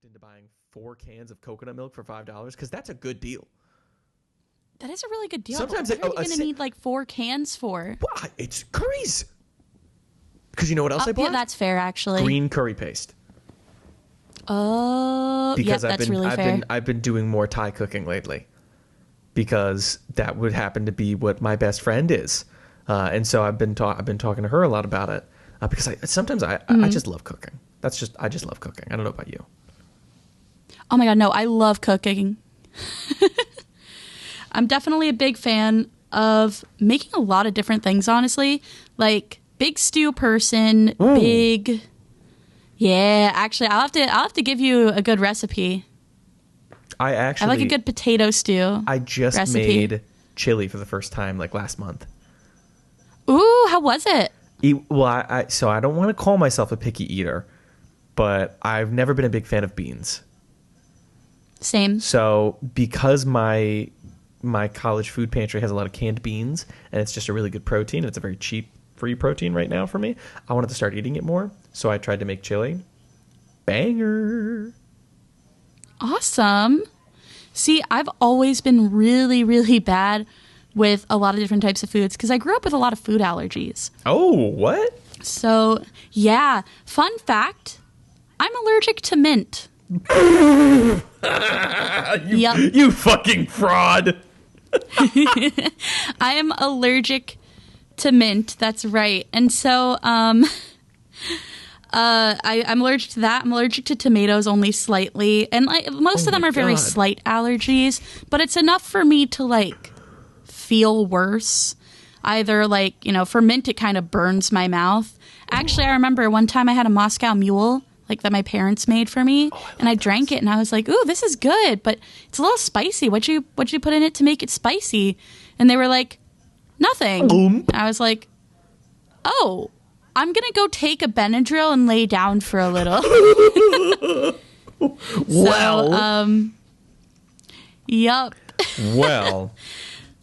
into buying 4 cans of coconut milk for $5 because that's a good deal. That is a really good deal. Sometimes what are you going to need like 4 cans for? Well, it's curries. Because you know what else I bought? Yeah, that's fair, actually. Green curry paste. Oh, because that's really fair. I've been doing more Thai cooking lately. Because that would happen to be what my best friend is. And so I've been talking to her a lot about it. Because I just love cooking. I just love cooking. I don't know about you. Oh my God, no, I love cooking. I'm definitely a big fan of making a lot of different things, honestly. Like, big stew person, Yeah, actually, I'll have to give you a good recipe. I like a good potato stew. I just made chili for the first time like last month. Ooh, how was it? So I don't want to call myself a picky eater, but I've never been a big fan of beans. Same. So because my college food pantry has a lot of canned beans, and it's just a really good protein, it's a very cheap, free protein right now for me, I wanted to start eating it more, so I tried to make chili. Banger. Awesome. See, I've always been really, really bad with a lot of different types of foods because I grew up with a lot of food allergies. Oh, what? So, yeah. Fun fact, I'm allergic to mint. You fucking fraud. I am allergic to mint. That's right. And so I'm allergic to that. I'm allergic to tomatoes only slightly. And most of them are very slight allergies, but it's enough for me to feel worse. Either for mint, it kind of burns my mouth. Actually, I remember one time I had a Moscow Mule that my parents made for me, and I drank it, and I was like, "Ooh, this is good, but it's a little spicy. What'd you put in it to make it spicy?" And they were like, "Nothing." And I was like, "Oh, I'm gonna go take a Benadryl and lay down for a little." Yup. Well,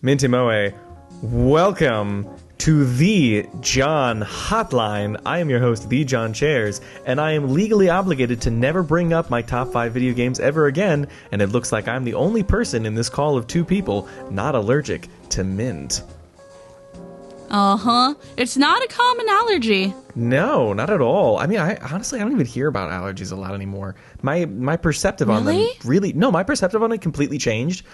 Minty Moe, welcome to the John Hotline. I am your host, the John Chairs, and I am legally obligated to never bring up my top 5 video games ever again, and it looks like I'm the only person in this call of 2 people not allergic to mint. Uh-huh. It's not a common allergy. No, not at all. I mean, I don't even hear about allergies a lot anymore. My perceptive on them my perceptive on it completely changed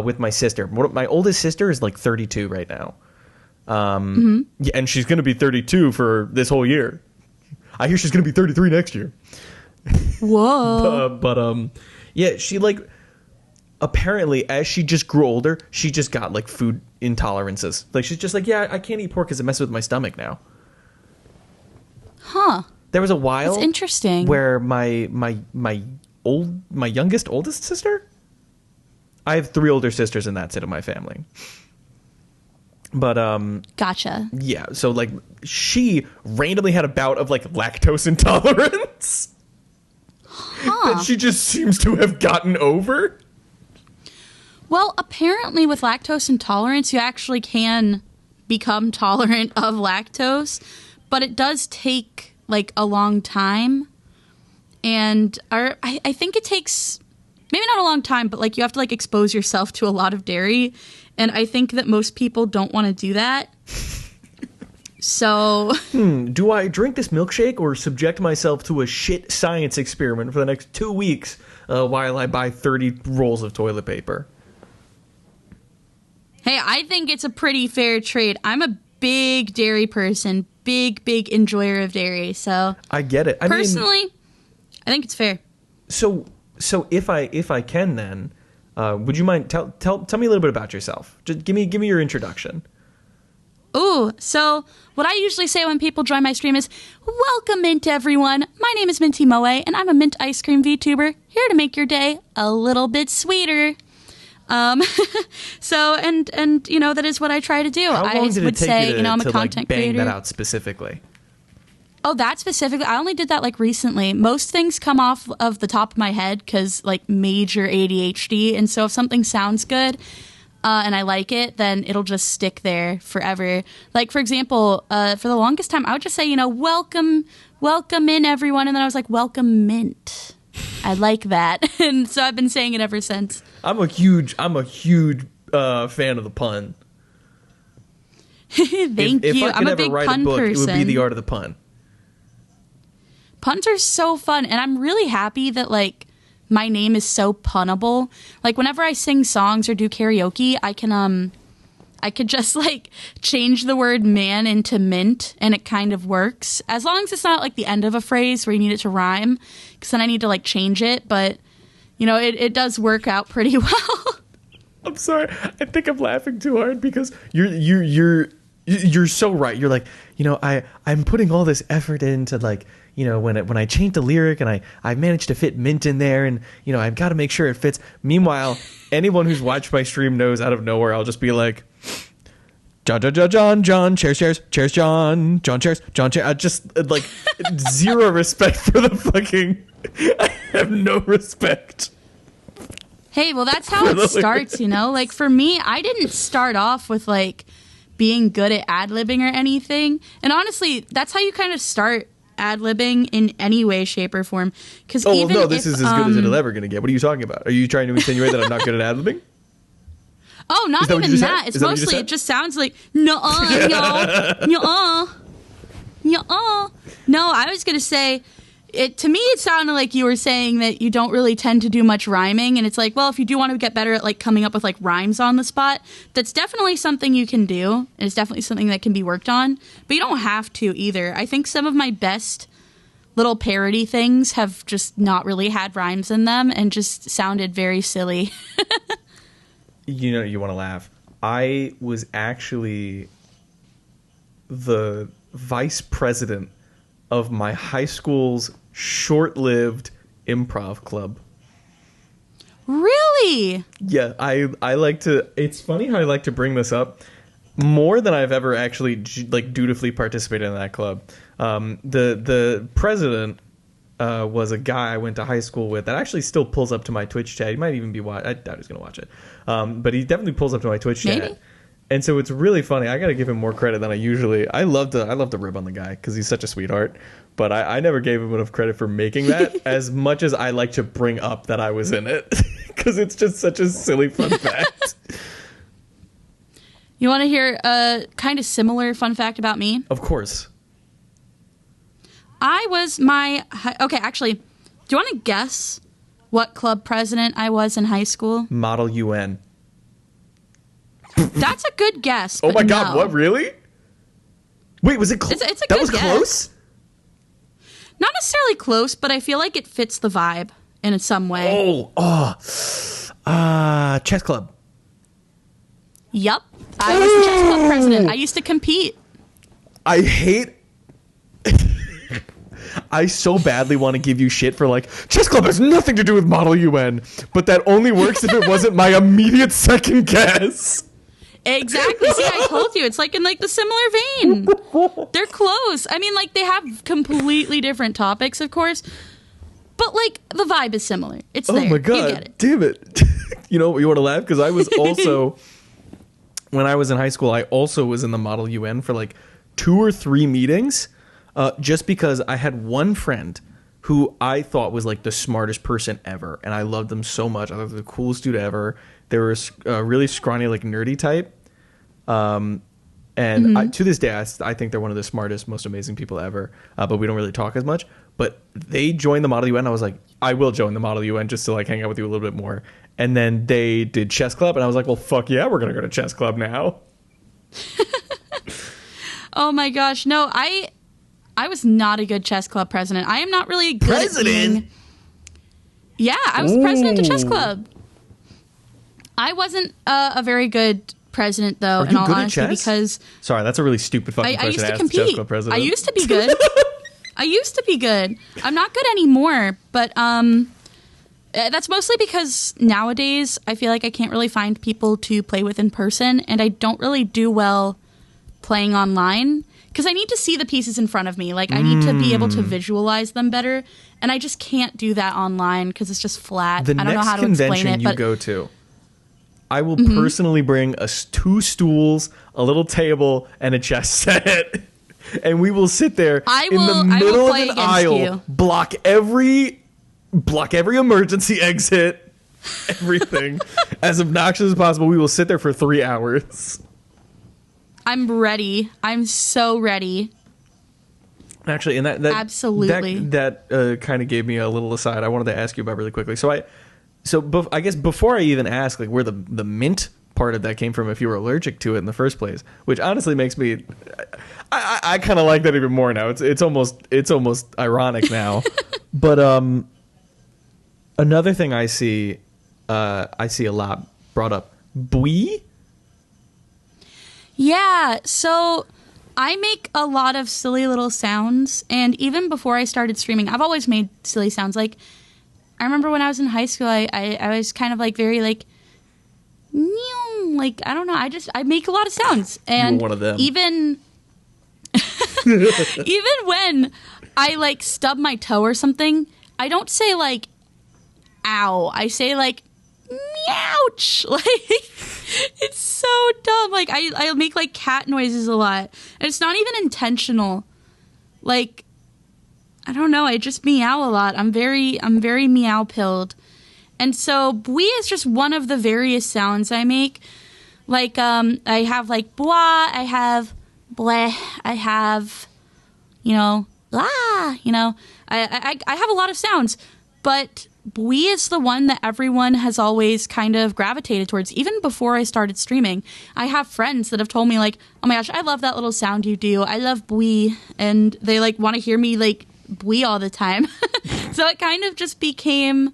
with my sister. My oldest sister is 32 right now. Yeah, and she's going to be 32 for this whole year. I hear she's going to be 33 next year. Whoa. Yeah, she apparently as she just grew older, she just got food intolerances. She's just yeah, I can't eat pork because it messes with my stomach now. Huh. There was a while. That's interesting. Where my oldest sister. I have 3 older sisters, and that's it in my family. But gotcha. Yeah, so she randomly had a bout of lactose intolerance that she just seems to have gotten over. Well, apparently with lactose intolerance, you actually can become tolerant of lactose, but it does take a long time. And I think it takes maybe not a long time, but you have to expose yourself to a lot of dairy. And I think that most people don't want to do that. So... do I drink this milkshake or subject myself to a shit science experiment for the next 2 weeks while I buy 30 rolls of toilet paper? Hey, I think it's a pretty fair trade. I'm a big dairy person. Big enjoyer of dairy. So... I get it. Personally, I think it's fair. So if I can then... would you mind tell me a little bit about yourself? Just give me your introduction. Ooh, so what I usually say when people join my stream is, "Welcome, Mint, everyone. My name is Minty Moe, and I'm a mint ice cream VTuber here to make your day a little bit sweeter." So and that is what I try to do. How long did it take you to, I'm a content bang creator. That out specifically? Oh, that specifically? I only did that recently. Most things come off of the top of my head because major ADHD. And so if something sounds good and I like it, then it'll just stick there forever. For example, for the longest time, I would just say, welcome in everyone. And then I was like, welcome mint. I like that. And so I've been saying it ever since. I'm a huge fan of the pun. Thank you. I'm a big pun person. It would be The Art of the Pun. Puns are so fun, and I'm really happy that like my name is so punnable. Like whenever I sing songs or do karaoke, I could just like change the word man into mint, and it kind of works as long as it's not like the end of a phrase where you need it to rhyme, because then I need to like change it. But you know, it does work out pretty well. I'm sorry. I think I'm laughing too hard because you're so right. You're like, you know, I'm putting all this effort into like, you know, when I change the lyric and I managed to fit mint in there, and you know, I've got to make sure it fits. Meanwhile, anyone who's watched my stream knows out of nowhere I'll just be like, John, cheers, John, cheers. I just like zero respect for the fucking. I have no respect. Hey, well, that's how it starts, you know? Like, for me, I didn't start off with, like, being good at ad-libbing or anything. And honestly, that's how you kind of start ad-libbing in any way, shape, or form. Because this is as good as it'll ever going to get. What are you talking about? Are you trying to insinuate that I'm not good at ad-libbing? Oh, not even that. It's mostly, it just sounds like, nuh-uh, y'all. Nuh-uh. Nuh-uh. No, I was going to say... To me, it sounded like you were saying that you don't really tend to do much rhyming, and it's like, well, if you do want to get better at like coming up with like rhymes on the spot, that's definitely something you can do, and it's definitely something that can be worked on, but you don't have to either. I think some of my best little parody things have just not really had rhymes in them and just sounded very silly. You know, you want to laugh. I was actually the vice president of my high school's short-lived improv club. Really? Yeah, I like to... It's funny how I like to bring this up more than I've ever actually like dutifully participated in that club. The president was a guy I went to high school with that actually still pulls up to my Twitch chat. He might even be I doubt he's going to watch it. But he definitely pulls up to my Twitch chat. And so it's really funny. I got to give him more credit than I usually. I love to rib on the guy because he's such a sweetheart. But I never gave him enough credit for making that as much as I like to bring up that I was in it because it's just such a silly fun fact. You want to hear a kind of similar fun fact about me? Of course. I was okay, actually, do you want to guess what club president I was in high school? Model UN. That's a good guess. Oh my God, what, really? Wait, was it close? It's a that good was guess. Close? Not necessarily close, but I feel like it fits the vibe in some way. Chess club. Yup. I was the chess club president. I used to compete. I hate... I so badly want to give you shit for like, chess club has nothing to do with Model UN, but that only works if it wasn't my immediate second guess. Exactly. See, I told you. It's like in like the similar vein. They're close. I mean, like they have completely different topics, of course, but like the vibe is similar. It's there. Oh my God. You get it. Damn it. You know, you want to laugh? Because I was also, when I was in high school, I also was in the Model UN for like 2 or 3 meetings, just because I had one friend who I thought was like the smartest person ever. And I loved them so much. I thought they were the coolest dude ever. They were a really scrawny, like nerdy type. And to this day, I think they're one of the smartest, most amazing people ever. But we don't really talk as much. But they joined the Model UN. I was like, I will join the Model UN just to like hang out with you a little bit more. And then they did chess club, and I was like, well, fuck yeah, we're gonna go to chess club now. Oh my gosh, no, I was not a good chess club president. I am not really good at being... Yeah, I was the president of chess club. I wasn't a very good president, though, in all honesty, because... Sorry, that's a really stupid fucking question to ask the chess club president. I used to be good. I used to be good. I'm not good anymore, but that's mostly because nowadays I feel like I can't really find people to play with in person, and I don't really do well playing online because I need to see the pieces in front of me. Like, I need to be able to visualize them better, and I just can't do that online because it's just flat. I don't know how to explain it. The next convention you go to, I will personally bring 2 stools, a little table, and a chess set. And we will sit there in the middle of an aisle, block every block every emergency exit, everything. As obnoxious as possible. We will sit there for 3 hours. I'm ready. I'm so ready. Actually, and that absolutely that kind of gave me a little aside. I wanted to ask you about really quickly. So I guess before I even ask like where the mint part of that came from, if you were allergic to it in the first place, which honestly makes me, I kind of like that even more now. It's almost ironic now. But another thing I see a lot brought up, bui. Yeah, so I make a lot of silly little sounds, and even before I started streaming, I've always made silly sounds. Like, I remember when I was in high school, I was kind of like very like, like, I don't know, I make a lot of sounds. And you were one of them. Even when I like stub my toe or something, I don't say like, ow. I say like, meouch. Like, it's so dumb. Like, I make like cat noises a lot, and it's not even intentional. Like, I don't know, I just meow a lot. I'm very meow pilled. And so bui is just one of the various sounds I make. Like, I have like blah, I have bleh, I have, la, I have a lot of sounds, but bui is the one that everyone has always kind of gravitated towards. Even before I started streaming, I have friends that have told me like, oh my gosh, I love that little sound you do. I love bui. And they like want to hear me like bui all the time. So it kind of just became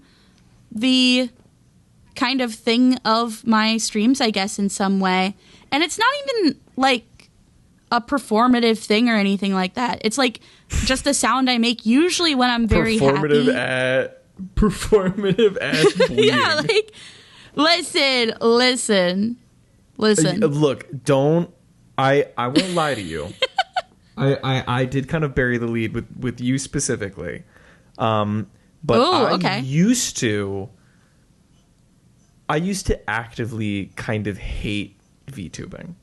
the kind of thing of my streams, I guess, in some way. And it's not even like a performative thing or anything like that. It's like just a sound I make usually when I'm very happy. Performative ass bleeding. Yeah, like, listen. Look, I won't lie to you. I did kind of bury the lead with you specifically. But I used to actively kind of hate VTubing.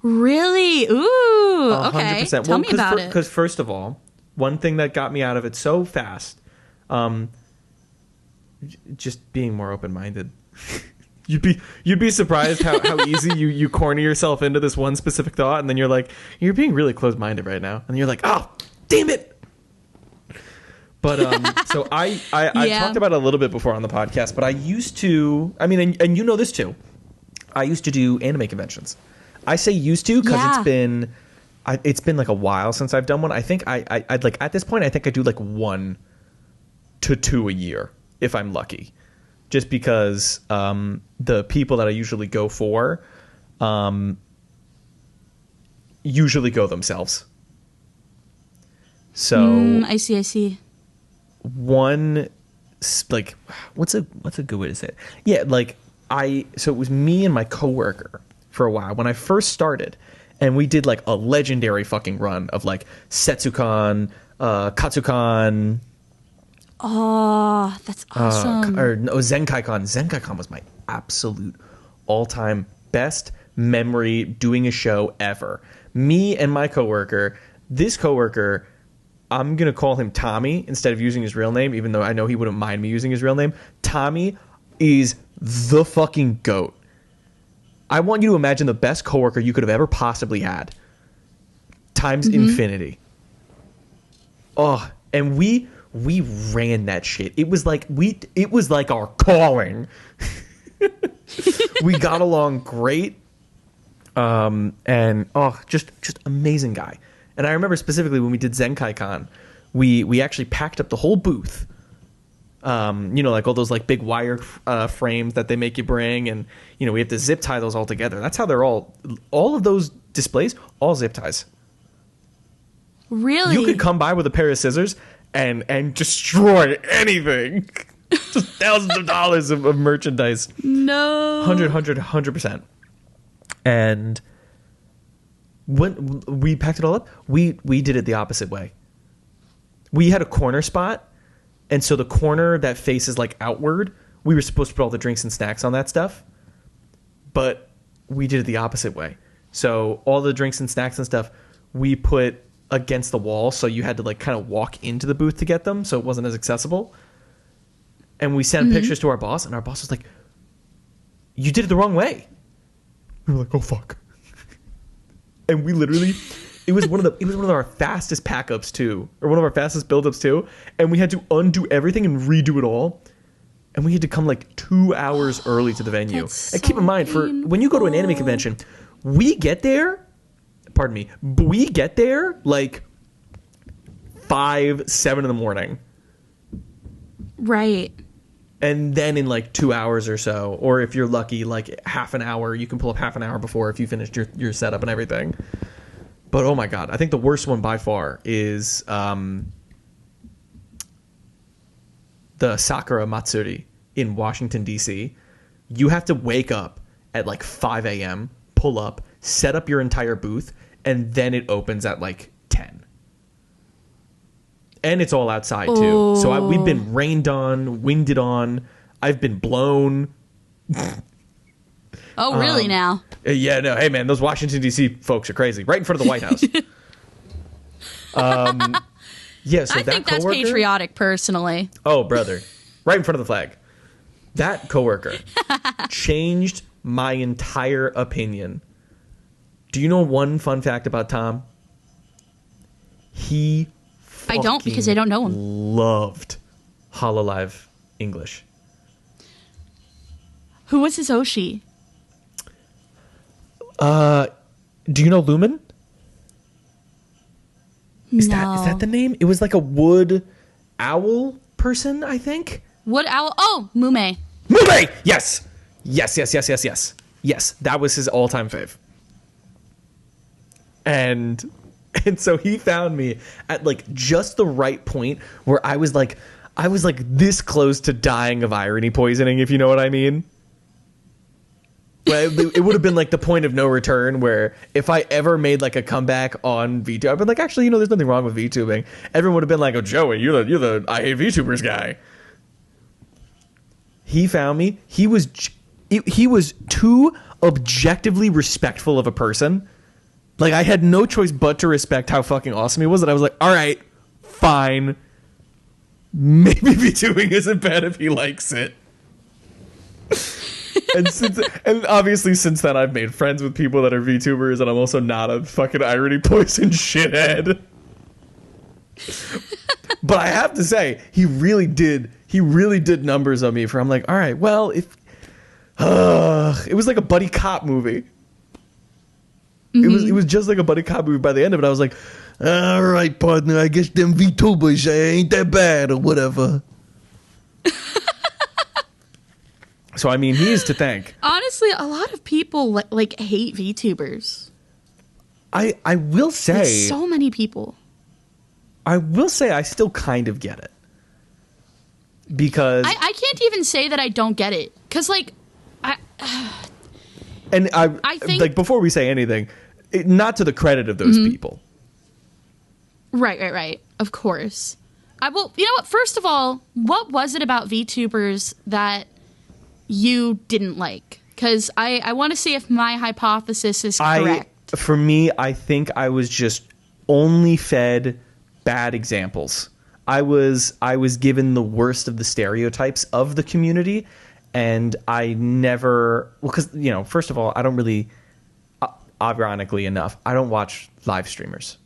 Really? Ooh, okay. 100%. Tell me about it. Because first of all, one thing that got me out of it so fast, just being more open-minded. You'd be surprised how easy you corner yourself into this one specific thought, and then you're like, you're being really closed-minded right now, and you're like, oh, damn it. But so I talked about it a little bit before on the podcast, but I used to, I mean, and you know this too, I used to do anime conventions. I say used to because it's been like a while since I've done one. I think I'd like at this point I think I do like 1 to 2 a year if I'm lucky, just because the people that I usually go for usually go themselves. So I see. One, like, what's a good way to say it? Yeah, like so it was me and my coworker for a while when I first started, and we did like a legendary fucking run of like Setsukan, Katsukan. Oh, that's awesome. Zenkai-Con. Zenkai-Con was my absolute all-time best memory doing a show ever. Me and my coworker, I'm going to call him Tommy instead of using his real name, even though I know he wouldn't mind me using his real name. Tommy is the fucking GOAT. I want you to imagine the best coworker you could have ever possibly had. Times infinity. Oh, and we ran that shit. It was like our calling. We got along great. And just amazing guy. And I remember specifically when we did Zenkai-Con, we actually packed up the whole booth. Like all those like big wire frames that they make you bring, and we have to zip tie those all together. That's how they're all of those displays, all zip ties. Really? You could come by with a pair of scissors and destroy anything. Just thousands of dollars of merchandise. No. 100%. And when we packed it all up, we did it the opposite way. We had a corner spot, and so the corner that faces like outward, we were supposed to put all the drinks and snacks on that stuff, but we did it the opposite way. So all the drinks and snacks and stuff we put against the wall, so you had to like kind of walk into the booth to get them, so it wasn't as accessible. And we sent pictures to our boss, and our boss was like, "You did it the wrong way." We were like, "Oh fuck!" And we literally, it was one of our fastest pack ups too, or one of our fastest build ups too, and we had to undo everything and redo it all. And we had to come like 2 hours early to the venue. And keep in mind, for when you go to an anime convention, we get there like 5, 7 in the morning. Right. And then in like 2 hours or so, or if you're lucky, like half an hour, you can pull up half an hour before if you finished your setup and everything. But oh my God, I think the worst one by far is the Sakura Matsuri in Washington, D.C. You have to wake up at like 5 a.m., pull up, set up your entire booth, and then it opens at like 10. And it's all outside too. So we've been rained on, winded on. I've been blown. Oh, really now? Yeah, no. Hey, man, those Washington, D.C. folks are crazy. Right in front of the White House. Yeah, so I think that's patriotic, personally. Oh, brother. Right in front of the flag. That coworker changed my entire opinion. Do you know one fun fact about Tom? I don't, because I don't know him. Loved Hololive English. Who was his Oshi? Do you know Lumen? Is No. that the name? It was like a wood owl person, I think. Wood owl? Oh, Mume. Mume! Yes! Yes, that was his all-time fave. And so he found me at like just the right point where I was like this close to dying of irony poisoning, if you know what I mean. Well, it would have been like the point of no return, where if I ever made like a comeback on VTuber, I'd been like, actually, there's nothing wrong with VTubing. Everyone would have been like, oh, Joey, you're the I hate VTubers guy. He found me. He was too objectively respectful of a person. Like, I had no choice but to respect how fucking awesome he was. And I was like, all right, fine. Maybe VTubing isn't bad if he likes it. and obviously since then I've made friends with people that are VTubers, and I'm also not a fucking irony poison shithead. But I have to say, he really did numbers on me for, I'm like, all right, well, if it was like a buddy cop movie. It was just like a buddy cop movie. By the end of it, I was like, all right, partner, I guess them VTubers ain't that bad or whatever. So, I mean, he is to thank. Honestly, a lot of people like hate VTubers. I will say... Like, so many people. I will say I still kind of get it. Because... I can't even say that I don't get it. Because, like... And I think... Like, before we say anything, not to the credit of those people. Right. Of course. Well, you know what? First of all, what was it about VTubers that you didn't like? Because I want to see if my hypothesis is correct. For me, I think I was just only fed bad examples. I was given the worst of the stereotypes of the community, and I never... Well, because, first of all, I don't really... Ironically enough, I don't watch live streamers.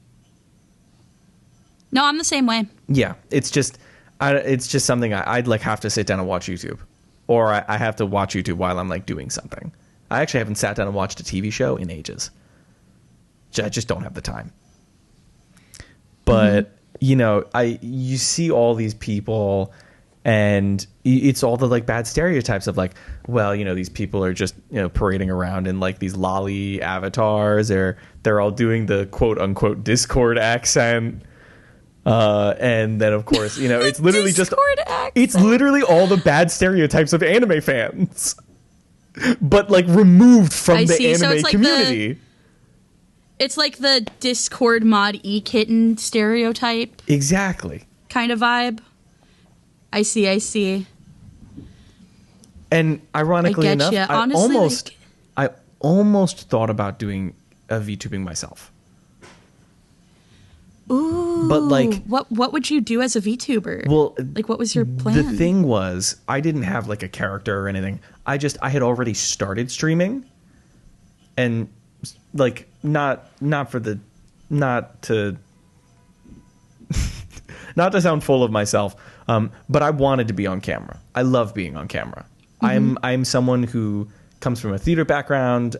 No, I'm the same way. Yeah, it's just something I'd like have to sit down and watch YouTube. Or I have to watch YouTube while I'm like doing something. I actually haven't sat down and watched a TV show in ages. I just don't have the time. But, you see all these people, and it's all the like bad stereotypes of like, well, these people are just, parading around in like these lolly avatars, or they're all doing the quote unquote Discord accent. And then of course, it's literally it's literally all the bad stereotypes of anime fans, but like removed from the anime community. It's like the Discord mod e-kitten stereotype. Exactly. Kind of vibe. I see. And ironically enough, honestly, I almost thought about doing a VTubing myself. Ooh. But like, what would you do as a VTuber? Well, like, what was your plan? The thing was, I didn't have like a character or anything. I had already started streaming, and like not to not to sound full of myself, but I wanted to be on camera. I love being on camera. I'm someone who comes from a theater background.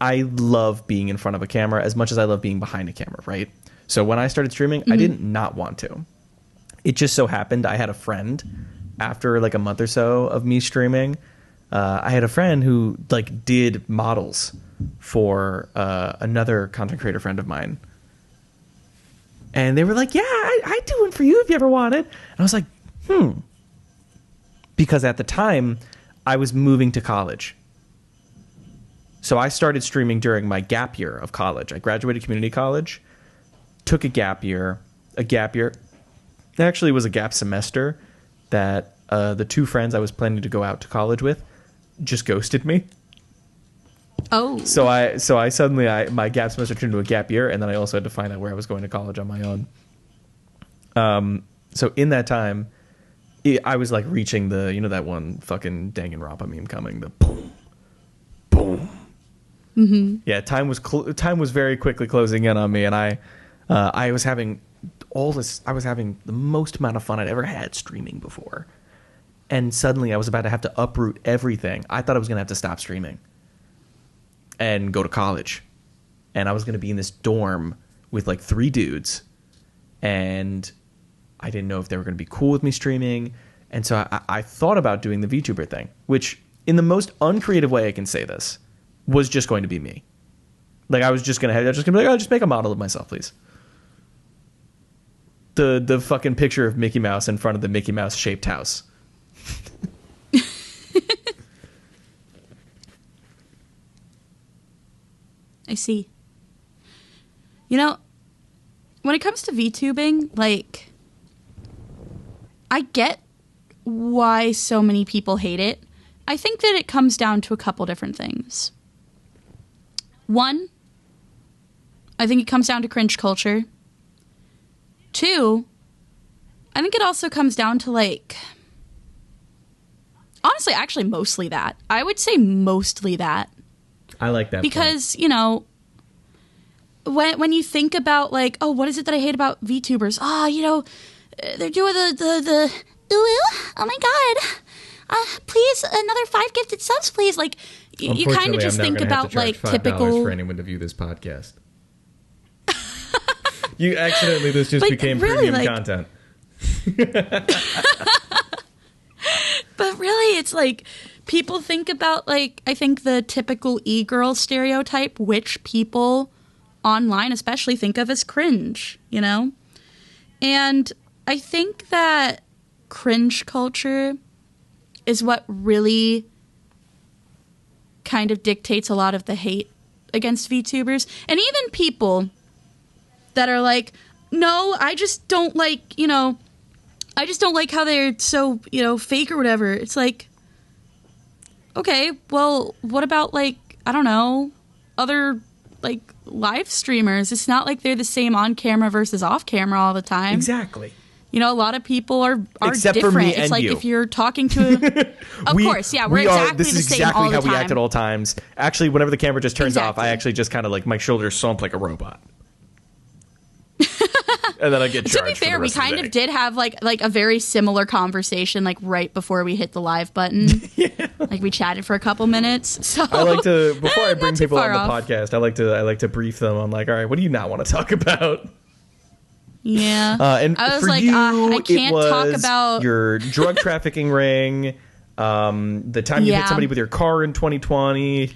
I love being in front of a camera as much as I love being behind a camera, right? So when I started streaming, I didn't not want to. It just so happened I had a friend after like a month or so of me streaming. I had a friend who like did models for another content creator friend of mine. And they were like, yeah, I'd do one for you if you ever wanted. And I was like, Because at the time, I was moving to college. So I started streaming during my gap year of college. I graduated community college, took a gap year. Actually, it was a gap semester that the two friends I was planning to go out to college with just ghosted me. Oh. So I suddenly my gap semester turned into a gap year, and then I also had to find out where I was going to college on my own. So in that time, I was like reaching the, that one fucking Danganronpa meme coming, the boom, boom. Mm-hmm. Yeah, time was very quickly closing in on me, and I was having the most amount of fun I'd ever had streaming before. And suddenly I was about to have to uproot everything. I thought I was going to have to stop streaming and go to college. And I was going to be in this dorm with like 3 dudes. And I didn't know if they were going to be cool with me streaming. And so I thought about doing the VTuber thing, which in the most uncreative way I can say this, was just going to be me. Like I was just going to be like, oh, just make a model of myself, please. The fucking picture of Mickey Mouse in front of the Mickey Mouse shaped house. I see. When it comes to VTubing, like, I get why so many people hate it. I think that it comes down to a couple different things. One, I think it comes down to cringe culture. 2, I think it also comes down to, like, honestly, actually, mostly that. I would say mostly that. I like that because, when you think about, like, oh, what is it that I hate about VTubers? They're doing the ooh, oh my god, please, another 5 gifted subs, please. Like, you kind of just think about, like, typical for anyone to view this podcast. You accidentally, this just became really, premium like, content. But really, it's like, people think about, like, I think the typical e-girl stereotype, which people online especially think of as cringe, And I think that cringe culture is what really kind of dictates a lot of the hate against VTubers. And even people that are like, no, I just don't like, I just don't like how they're so, fake or whatever. It's like, okay, well, what about, like, I don't know, other, like, live streamers? It's not like they're the same on camera versus off camera all the time. Exactly. A lot of people are except different. For me it's and like you. If you're talking to of course, yeah, we're exactly this the is same exactly all the how time. we act at all times. Actually, whenever the camera just turns off, Exactly. I actually just kind of like my shoulders slump like a robot. And then I get charged. To be fair, we kind of did have like a very similar conversation like right before we hit the live button. Yeah. Like we chatted for a couple minutes. So I like to, before I bring people on the off. podcast, I like to brief them on like, all right, what do you not want to talk about? Yeah. And I was for like, you, I can't it was talk about your drug trafficking ring, the time you hit somebody with your car in 2020.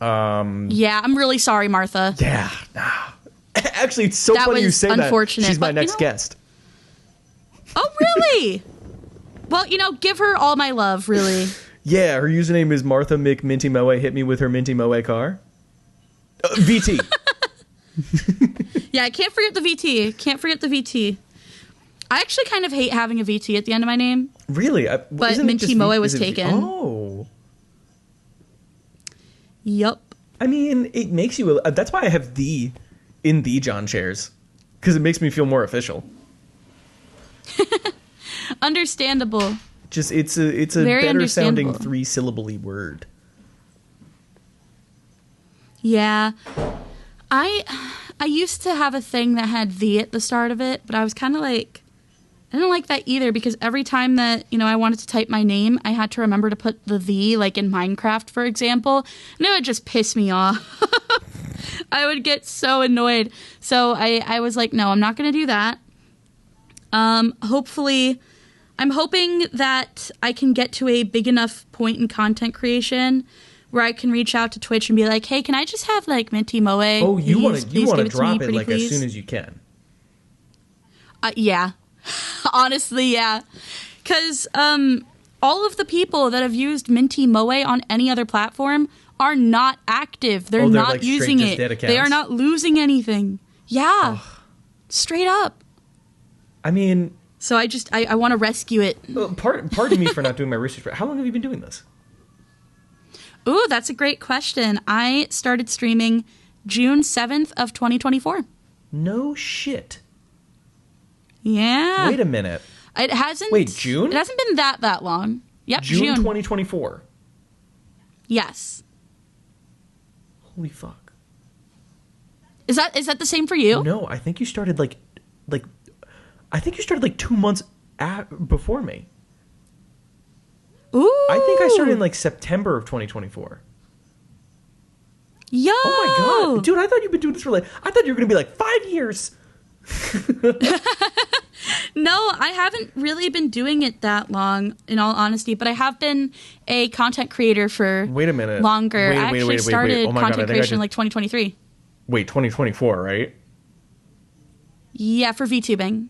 Yeah, I'm really sorry, Martha. Yeah. Actually, it's so funny you say that. She's my next guest. Oh, really? Well, give her all my love, really. Yeah, her username is Martha Minty Moe. Hit me with her Minty Moe car. VT. Yeah, I can't forget the VT. I actually kind of hate having a VT at the end of my name. Really? But Minty Moe was taken. Oh. Yup. I mean, it makes you... that's why I have the in the John chairs because it makes me feel more official. Understandable. Just it's a Very better sounding 3-syllable-y word. Yeah. I used to have a thing that had the at the start of it, but I was kind of like, I didn't like that either because every time that, I wanted to type my name, I had to remember to put the like in Minecraft, for example, and it would just piss me off. I would get so annoyed. So I was like, no, I'm not going to do that. Hopefully, I'm hoping that I can get to a big enough point in content creation where I can reach out to Twitch and be like, hey, can I just have like Minty Moe? Oh, you want to drop it like as soon as you can. Yeah. Honestly, yeah. Because all of the people that have used Minty Moe on any other platform are not active. They're not like using it. They are not losing anything. Yeah. Ugh. Straight up. I mean... So I want to rescue it. Pardon me for not doing my research. How long have you been doing this? Ooh, that's a great question. I started streaming June 7th of 2024. No shit. Yeah. Wait a minute. It hasn't... Wait, June? It hasn't been that long. Yep, June 2024. Yes. Holy fuck. Is that the same for you? No, I think you started like 2 months before me. Ooh. I think I started in like September of 2024. Yo. Oh my god. Dude, I thought you'd been doing this for I thought you were going to be like 5 years. No, I haven't really been doing it that long, in all honesty, but I have been a content creator for Wait a minute. Longer. I actually started Oh my content god, creation in like 2023. Wait, 2024, right? Yeah, for VTubing.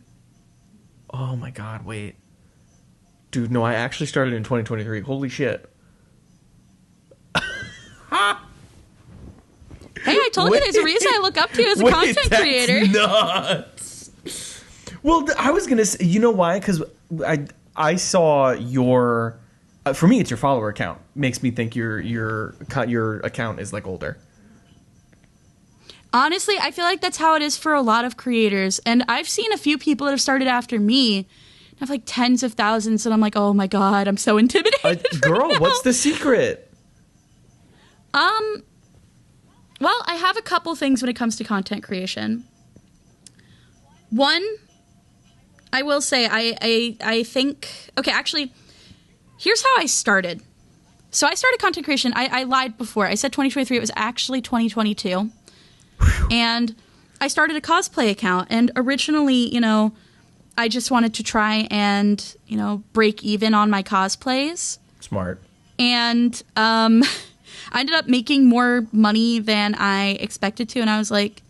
Oh my god, wait. Dude, no, I actually started in 2023. Holy shit. Hey, I told you there's a reason I look up to you as a content creator. Nuts. Well, I was going to say, you know why? Because I saw your... for me, it's your follower account. Makes me think your account is like older. Honestly, I feel like that's how it is for a lot of creators. And I've seen a few people that have started after me have like tens of thousands, and I'm like, oh my god, I'm so intimidated. Girl, what's the secret? Well, I have a couple things when it comes to content creation. One, I will say, I think... Okay, actually, here's how I started. So I started content creation. I lied before. I said 2023. It was actually 2022. And I started a cosplay account. And originally, I just wanted to try and, break even on my cosplays. Smart. And I ended up making more money than I expected to. And I was like,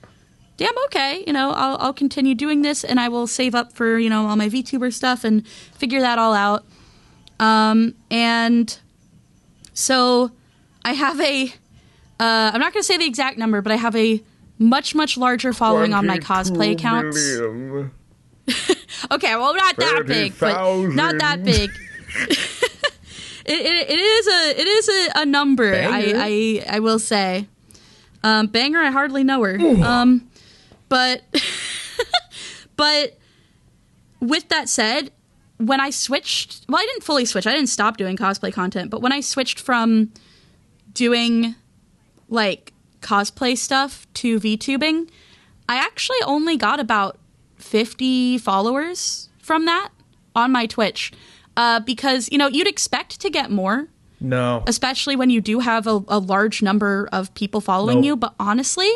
damn, okay, I'll continue doing this, and I will save up for, all my VTuber stuff and figure that all out. And so I have I'm not going to say the exact number, but I have a much, much larger following on my cosplay accounts. Okay, well, not that big, but not that big. It is a number. I will say. Banger, I hardly know her. But with that said, when I switched, well, I didn't fully switch. I didn't stop doing cosplay content, but when I switched from doing like cosplay stuff to VTubing, I actually only got about 50 followers from that on my Twitch. Because, you'd expect to get more. No. Especially when you do have a large number of people following you. But honestly,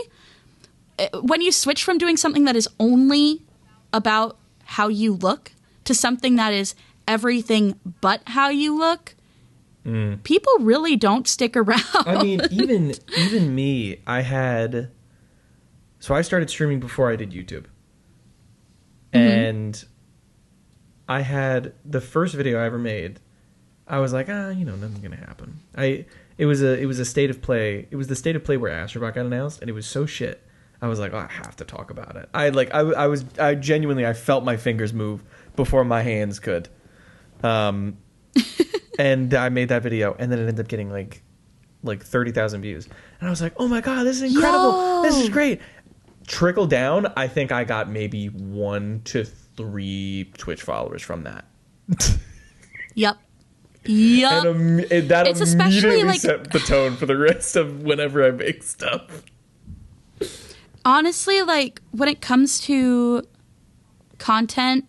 when you switch from doing something that is only about how you look to something that is everything but how you look, people really don't stick around. I mean, even me, so I started streaming before I did YouTube. And I had the first video I ever made. I was like, nothing's gonna happen. It was a state of play. It was the state of play where Astrobot got announced, and it was so shit. I was like, oh, I have to talk about it. I genuinely, I felt my fingers move before my hands could. And I made that video, and then it ended up getting like 30,000 views. And I was like, oh my god, this is incredible. Yo. This is great. trickle down, I think I got maybe 1 to 3 Twitch followers from that. Yep. And that It's especially, immediately like, set the tone for the rest of whenever I make stuff. Honestly, like, when it comes to content,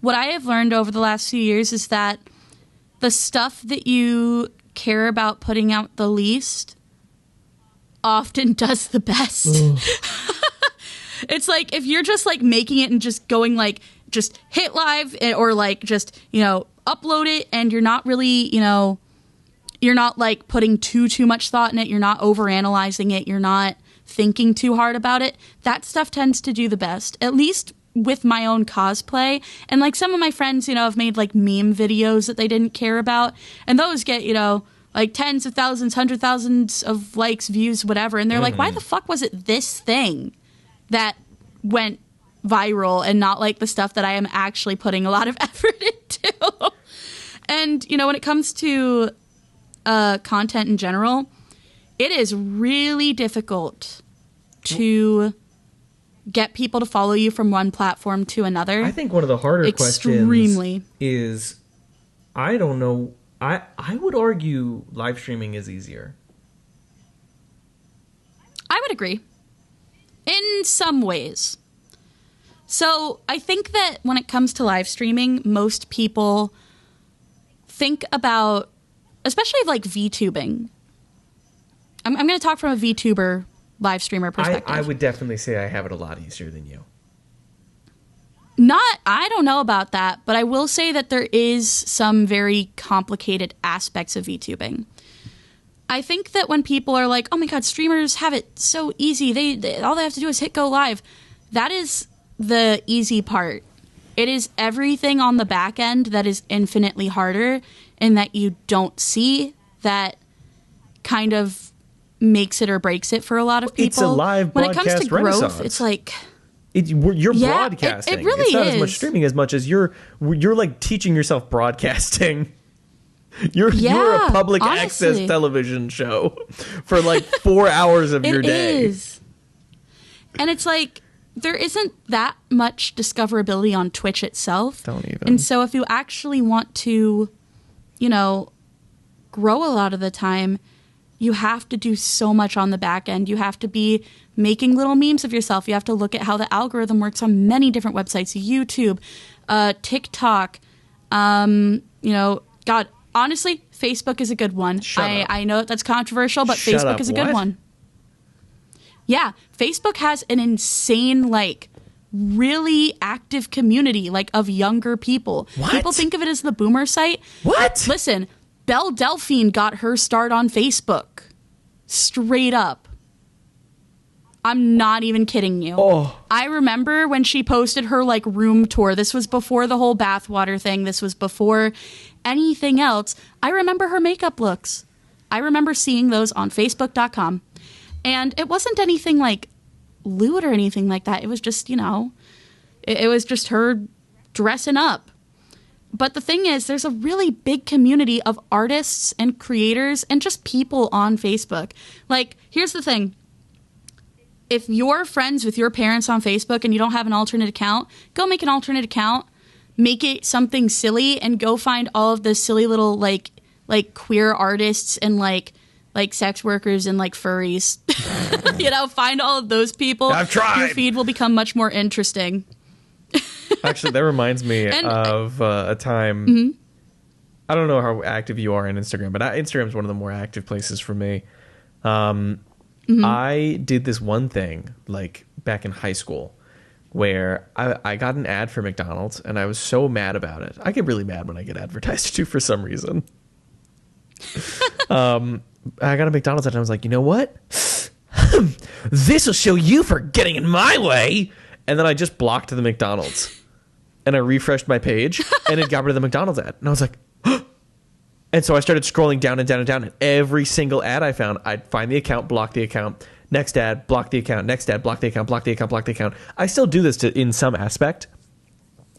what I have learned over the last few years is that the stuff that you care about putting out the least often does the best. It's like, if you're just, like, making it and just going, like, just hit live or, like, just, upload it, and you're not really, you're not, like, putting too much thought in it, you're not overanalyzing it, you're not thinking too hard about it, that stuff tends to do the best, at least with my own cosplay. And, like, some of my friends, have made, like, meme videos that they didn't care about, and those get, like, tens of thousands, 100,000s of likes, views, whatever, and they're like, why the fuck was it this thing that went viral and not, like, the stuff that I am actually putting a lot of effort into? And, when it comes to content in general, it is really difficult to get people to follow you from one platform to another. I think one of the harder questions is, I don't know, I would argue live streaming is easier. I would agree. In some ways. So I think that when it comes to live streaming, most people think about, especially like VTubing. I'm going to talk from a VTuber live streamer perspective. I would definitely say I have it a lot easier than you. I don't know about that, but I will say that there is some very complicated aspects of VTubing. I think that when people are like, oh my god, streamers have it so easy, they all they have to do is hit go live, that is the easy part. It is everything on the back end that is infinitely harder and that you don't see, that kind of makes it or breaks it for a lot of people. It's a live broadcast when it comes to growth, renaissance. It's like... You're broadcasting. It really it's not is. as much streaming as much as you're like teaching yourself broadcasting. You're a public access television show for like 4 hours of your day. It is. And it's like, there isn't that much discoverability on Twitch itself. Don't even. And so if you actually want to, grow a lot of the time, you have to do so much on the back end. You have to be making little memes of yourself. You have to look at how the algorithm works on many different websites, YouTube, TikTok, God, honestly, Facebook is a good one. I know that's controversial, but Facebook is a good one. Yeah, Facebook has an insane, like, really active community, like, of younger people. What? People think of it as the boomer site. What? Listen, Belle Delphine got her start on Facebook. Straight up. I'm not even kidding you. Oh. I remember when she posted her, like, room tour. This was before the whole bathwater thing. This was before anything else. I remember her makeup looks. I remember seeing those on Facebook.com. And it wasn't anything, like, lewd or anything like that. It was just, it was just her dressing up. But the thing is, there's a really big community of artists and creators and just people on Facebook. Like, here's the thing. If you're friends with your parents on Facebook and you don't have an alternate account, go make an alternate account, make it something silly, and go find all of the silly little, like queer artists and, like sex workers and, like, furries. Find all of those people. I've tried. Your feed will become much more interesting. Actually, that reminds me of a time. Mm-hmm. I don't know how active you are on Instagram, but Instagram is one of the more active places for me. I did this one thing, like, back in high school, where I got an ad for McDonald's, and I was so mad about it. I get really mad when I get advertised to for some reason. I got a McDonald's ad, and I was like, you know what? This will show you for getting in my way. And then I just blocked the McDonald's. And I refreshed my page, and it got rid of the McDonald's ad. And I was like, and so I started scrolling down and down and down. And every single ad I found, I'd find the account, block the account. Next ad, block the account. Next ad, block the account, block the account, block the account. I still do this in some aspect,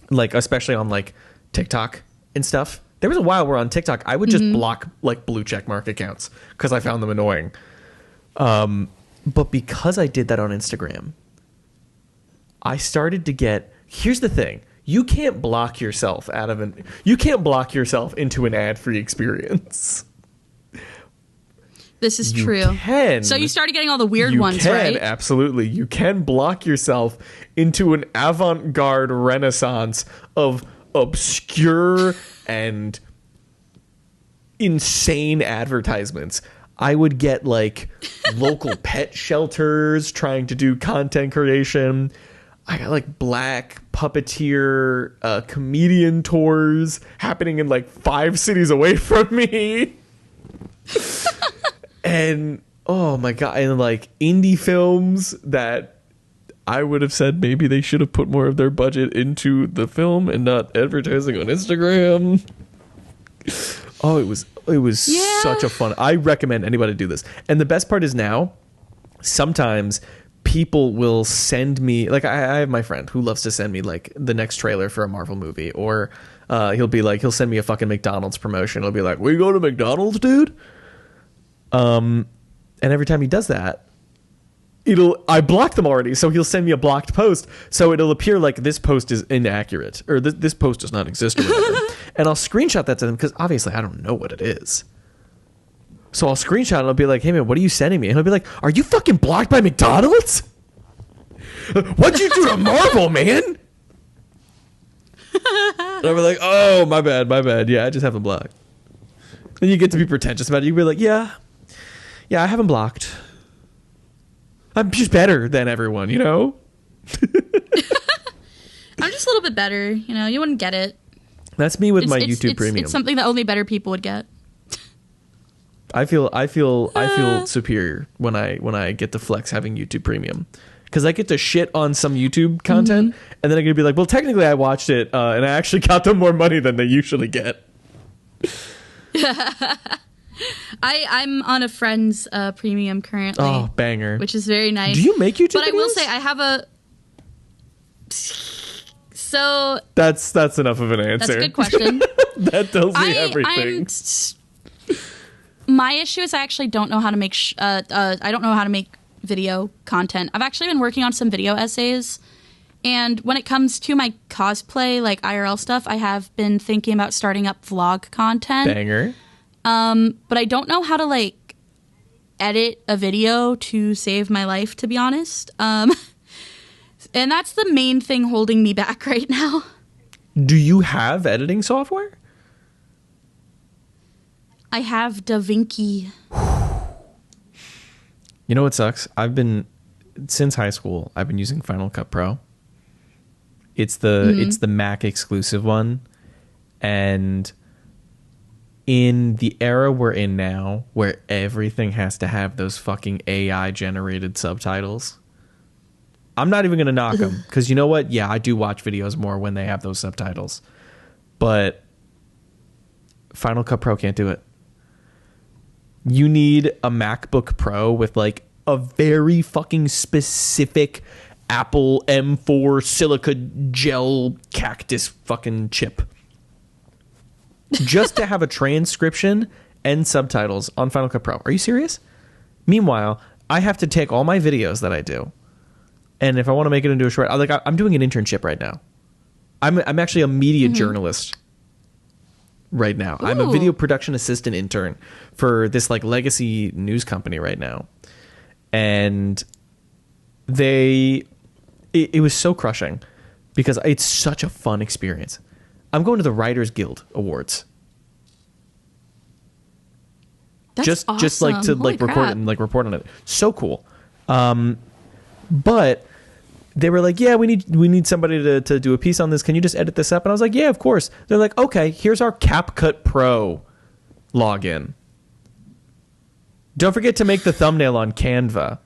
like, especially on, like, TikTok and stuff. There was a while where on TikTok, I would just block, like, blue check mark accounts because I found them annoying. But because I did that on Instagram, I started to get, here's the thing. You can't block yourself you can't block yourself into an ad-free experience. This is true. So you started getting all the weird ones, right? Absolutely. You can block yourself into an avant-garde renaissance of obscure and insane advertisements. I would get like local pet shelters trying to do content creation. I got like black puppeteer comedian tours happening in like 5 cities away from me. And oh my God, and like indie films that I would have said maybe they should have put more of their budget into the film and not advertising on Instagram. Oh, it was such a fun. I recommend anybody do this. And the best part is now, sometimes people will send me, like I have my friend who loves to send me like the next trailer for a Marvel movie, or he'll send me a fucking McDonald's promotion. He'll be like, "We go to McDonald's, dude?" And every time he does that, I blocked them already, so he'll send me a blocked post, so it'll appear like this post is inaccurate, or this post does not exist, or whatever. And I'll screenshot that to them, because obviously I don't know what it is. So I'll screenshot it, and I'll be like, "Hey man, what are you sending me?" And he'll be like, "Are you fucking blocked by McDonald's? What'd you do to Marvel, man?" And I'll be like, "Oh, my bad. Yeah, I just have them blocked." And you get to be pretentious about it. You can be like, yeah, I have them blocked. I'm just better than everyone, you know? I'm just a little bit better, you know? You wouldn't get it. That's me with my YouTube Premium. It's something that only better people would get. I feel superior when I get to flex having YouTube Premium. Because I get to shit on some YouTube content, and then I'm going to be like, well, technically I watched it, and I actually got them more money than they usually get. I'm on a friend's premium currently. Oh, banger. Which is very nice. Do you make YouTube videos? I will say I have a... So... That's enough of an answer. That's a good question. That tells me everything. My issue is I actually don't know how to make... I don't know how to make video content. I've actually been working on some video essays. And when it comes to my cosplay, like IRL stuff, I have been thinking about starting up vlog content. Banger. But I don't know how to, like, edit a video to save my life, to be honest. And that's the main thing holding me back right now. Do you have editing software? I have DaVinci. You know what sucks? Since high school, I've been using Final Cut Pro. It's the Mac exclusive one, and in the era we're in now, where everything has to have those fucking AI generated subtitles, I'm not even gonna knock them, because you know what? Yeah, I do watch videos more when they have those subtitles, but Final Cut Pro can't do it. You need a MacBook Pro with like a very fucking specific Apple M4 silica gel cactus fucking chip just to have a transcription and subtitles on Final Cut Pro. Are you serious? Meanwhile, I have to take all my videos that I do, and if I want to make it into a short, I'm doing an internship right now. I'm actually a media journalist right now. Ooh. I'm a video production assistant intern for this like legacy news company right now, and it was so crushing because it's such a fun experience. I'm going to the Writers Guild Awards. That's awesome. Just like to like record it and like report on it. So cool. But they were like, yeah, we need somebody to do a piece on this. Can you just edit this up? And I was like, yeah, of course. They're like, okay, here's our CapCut Pro login. Don't forget to make the thumbnail on Canva.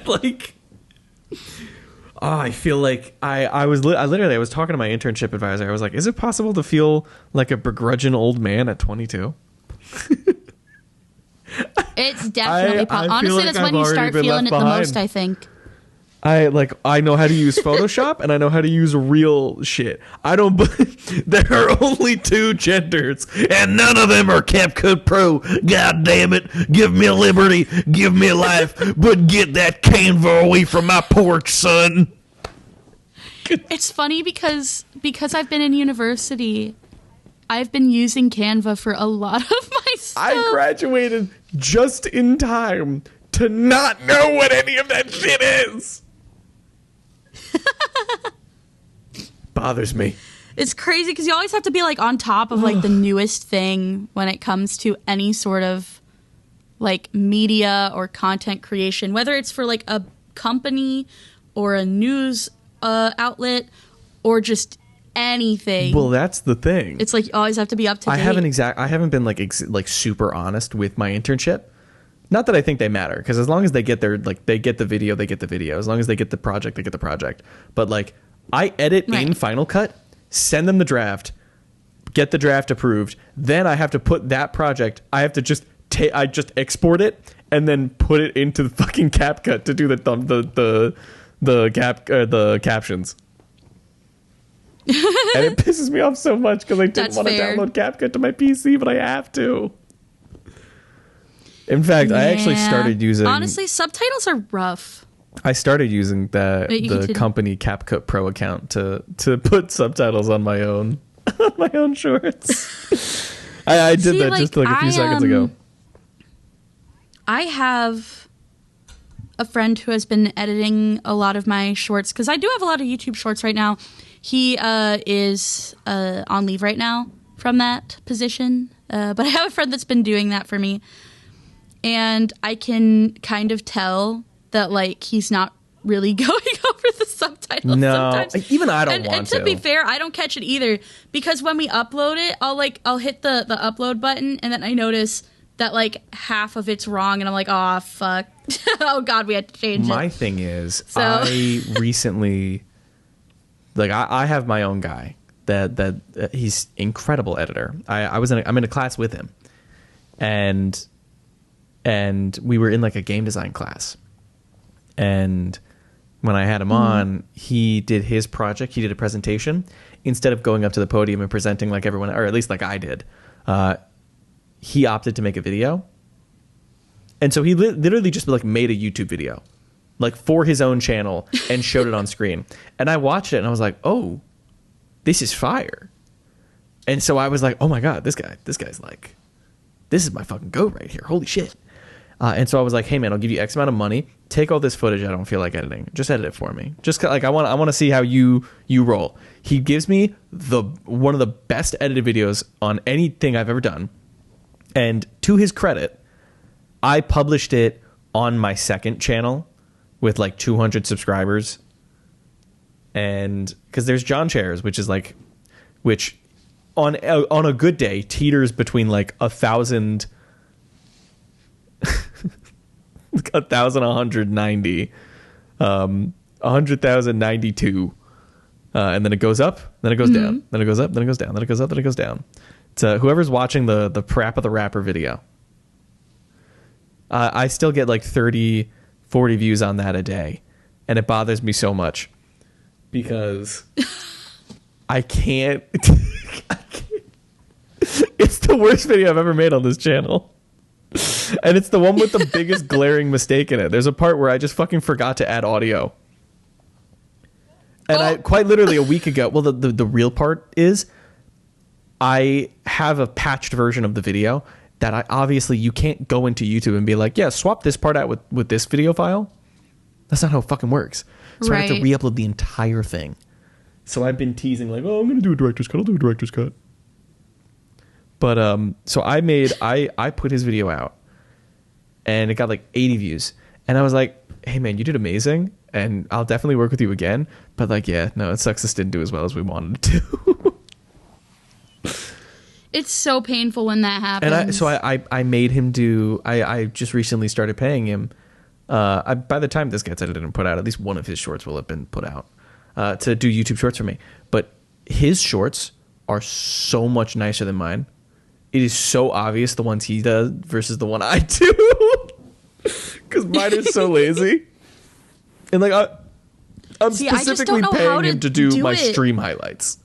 Like, I feel like I was talking to my internship advisor. I was like, is it possible to feel like a begrudging old man at 22? It's definitely possible. Honestly, like that's when you start feeling it the most, I think. I know how to use Photoshop and I know how to use real shit. I don't. There are only two genders, and none of them are CapCut Pro. God damn it! Give me liberty, give me life, but get that Canva away from my porch, son. It's funny because I've been in university, I've been using Canva for a lot of my stuff. I graduated just in time to not know what any of that shit is. Bothers me. It's crazy because you always have to be like on top of like the newest thing when it comes to any sort of like media or content creation, whether it's for like a company or a news outlet or just anything. Well, that's the thing. It's like you always have to be up to date. I haven't been like super honest with my internship. Not that I think they matter, because as long as they get they get the video, they get the video. As long as they get the project, they get the project. But like, I edit in Final Cut, send them the draft, get the draft approved. Then I have to put that project. I have to I just export it and then put it into the fucking CapCut to do the captions. And it pisses me off so much because I didn't want to download CapCut to my PC, but I have to. In fact, I actually started using... Honestly, subtitles are rough. I started using the company CapCut Pro account to put subtitles on my own shorts. I did that just like a few seconds ago. I have a friend who has been editing a lot of my shorts, because I do have a lot of YouTube shorts right now. He is on leave right now from that position, but I have a friend that's been doing that for me. And I can kind of tell that, like, he's not really going over the subtitles sometimes. Even I don't want to. And to be fair, I don't catch it either. Because when we upload it, I'll hit the upload button, and then I notice that, like, half of it's wrong, and I'm like, oh, fuck. Oh, God, we had to change it. My thing is, I recently... Like, I have my own guy that he's incredible editor. I'm in a class with him. And we were in like a game design class. And when I had him on, he did his project. He did a presentation. Instead of going up to the podium and presenting like everyone, or at least like I did, he opted to make a video. And so he literally just like made a YouTube video, like for his own channel, and showed it on screen. And I watched it and I was like, oh, this is fire. And so I was like, oh my God, this guy's like, this is my fucking goat right here. Holy shit. And so I was like, hey man, I'll give you X amount of money. Take all this footage I don't feel like editing. Just edit it for me. Just like I want to see how you roll. He gives me one of the best edited videos on anything I've ever done. And to his credit, I published it on my second channel with like 200 subscribers. And because there's John Chairs, which on a good day teeters between like 1,000 1,190, 100,092, and then it goes up, then it goes down, then it goes up, then it goes down, then it goes up, then it goes down. To whoever's watching the Prap of the Rapper video, I still get like 30, 40 views on that a day, and it bothers me so much because I can't. It's the worst video I've ever made on this channel. And it's the one with the biggest glaring mistake in it. There's a part where I just fucking forgot to add audio. And I quite literally a week ago, well, the real part is I have a patched version of the video that obviously you can't go into YouTube and be like, yeah, swap this part out with this video file. That's not how it fucking works. So I have to re-upload the entire thing. So I've been teasing like, oh, I'm going to do a director's cut. I'll do a director's cut. But so I put his video out and it got like 80 views. And I was like, hey man, you did amazing. And I'll definitely work with you again. But like, yeah, no, it sucks this didn't do as well as we wanted it to. It's so painful when that happens. And I made him do, I just recently started paying him. By the time this gets edited and put out, at least one of his shorts will have been put out to do YouTube shorts for me. But his shorts are so much nicer than mine. It is so obvious the ones he does versus the one I do. Because mine is so lazy. And like, I'm See, I just specifically don't know how paying him to to do do my it. stream highlights.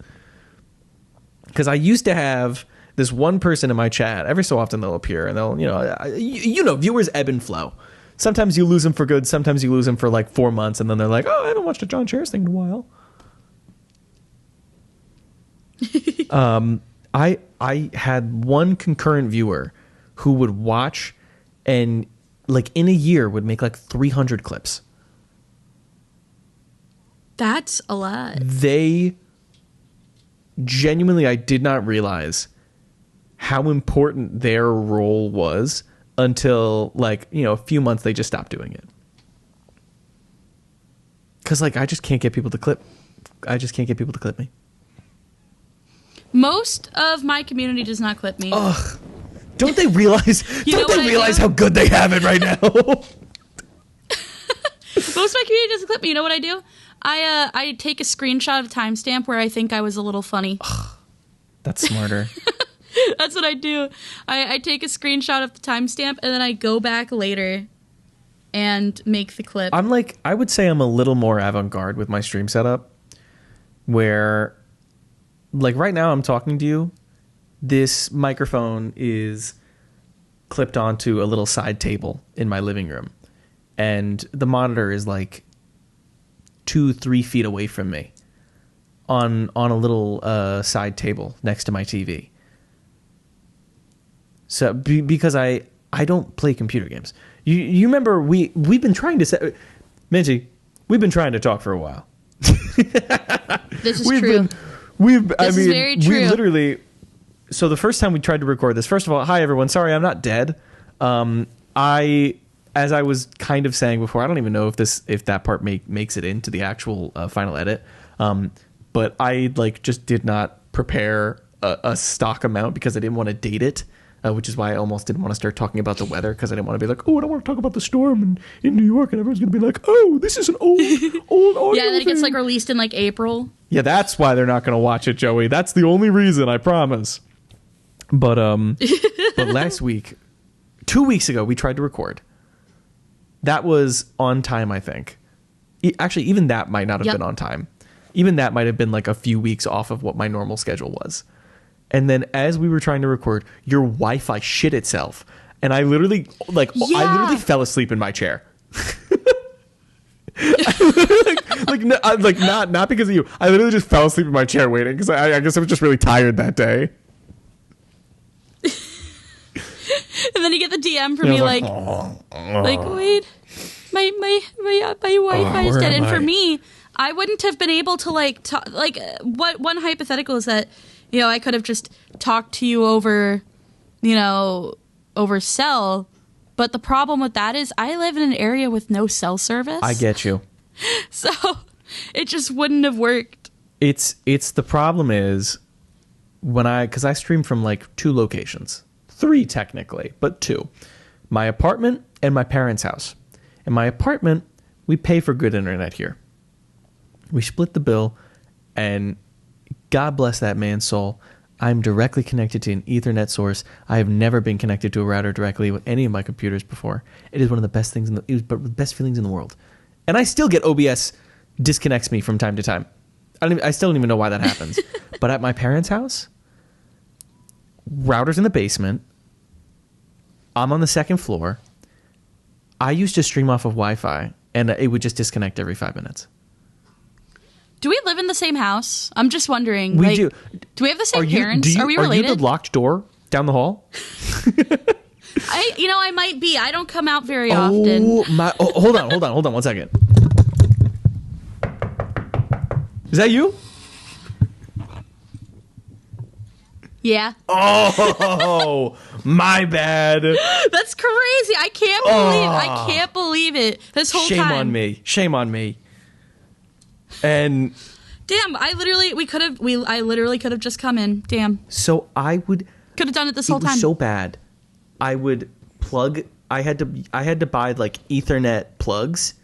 Because I used to have this one person in my chat. Every so often they'll appear, and they'll, viewers ebb and flow. Sometimes you lose them for good. Sometimes you lose them for like 4 months, and then they're like, "Oh, I haven't watched a John Chairs thing in a while." I had one concurrent viewer who would watch, and like in a year would make like 300 clips. That's a lot. They genuinely, I did not realize how important their role was until like, a few months they just stopped doing it. Cause like, I just can't get people to clip me. Most of my community does not clip me. Ugh. Don't they realize, do? how good they have it right now? Most of my community doesn't clip me. You know what I do? I take a screenshot of a timestamp where I think I was a little funny. That's smarter. That's what I do. I take a screenshot of the timestamp and then I go back later and make the clip. I would say I'm a little more avant-garde with my stream setup, where like right now I'm talking to you. This microphone is clipped onto a little side table in my living room, and the monitor is like 2-3 feet away from me on a little side table next to my TV. So because I don't play computer games. You remember we've been trying to set Minty, we've been trying to talk for a while. This is true. This is very true. We literally. So the first time we tried to record this, first of all, hi everyone. Sorry, I'm not dead. As I was kind of saying before, I don't even know if that part makes it into the actual final edit. But I just did not prepare a stock amount because I didn't want to date it, which is why I almost didn't want to start talking about the weather, because I didn't want to be like, oh, I don't want to talk about the storm in New York, and everyone's going to be like, oh, this is an old audio Yeah, and then it gets thing. released in April. Yeah, that's why they're not going to watch it, Joey. That's the only reason, I promise. But last week, 2 weeks ago, we tried to record. That was on time, I think. Actually, even that might not have been on time. Even that might have been a few weeks off of what my normal schedule was. And then as we were trying to record, your Wi-Fi shit itself. And I literally, I literally fell asleep in my chair. Not because of you. I literally just fell asleep in my chair waiting because I guess I was just really tired that day. And then you get the DM from me wait, my Wi-Fi is dead. And for me, I wouldn't have been able to what one hypothetical is that, I could have just talked to you over cell. But the problem with that is I live in an area with no cell service. I get you. So it just wouldn't have worked. It's the problem is because I stream from 2 locations. 3 technically, but 2. My apartment and my parents' house. In my apartment, we pay for good internet here. We split the bill, and God bless that man's soul, I'm directly connected to an Ethernet source. I have never been connected to a router directly with any of my computers before. It is one of the best things the best feelings in the world. And I still get OBS disconnects me from time to time. I still don't even know why that happens. But at my parents' house, router's in the basement. I'm on the 2nd floor. I used to stream off of Wi-Fi, and it would just disconnect every 5 minutes. Do we live in the same house? I'm just wondering. We do. Do we have the same parents? Are we related? Are you the locked door down the hall? I might be. I don't come out very often. Hold on 1 second. Is that you? Yeah. Oh, my bad. That's crazy. I can't believe it. This whole time. Shame on me. And damn, I literally could have just come in. Damn. So could have done it this whole time. It was so bad. I would plug. I had to buy Ethernet plugs.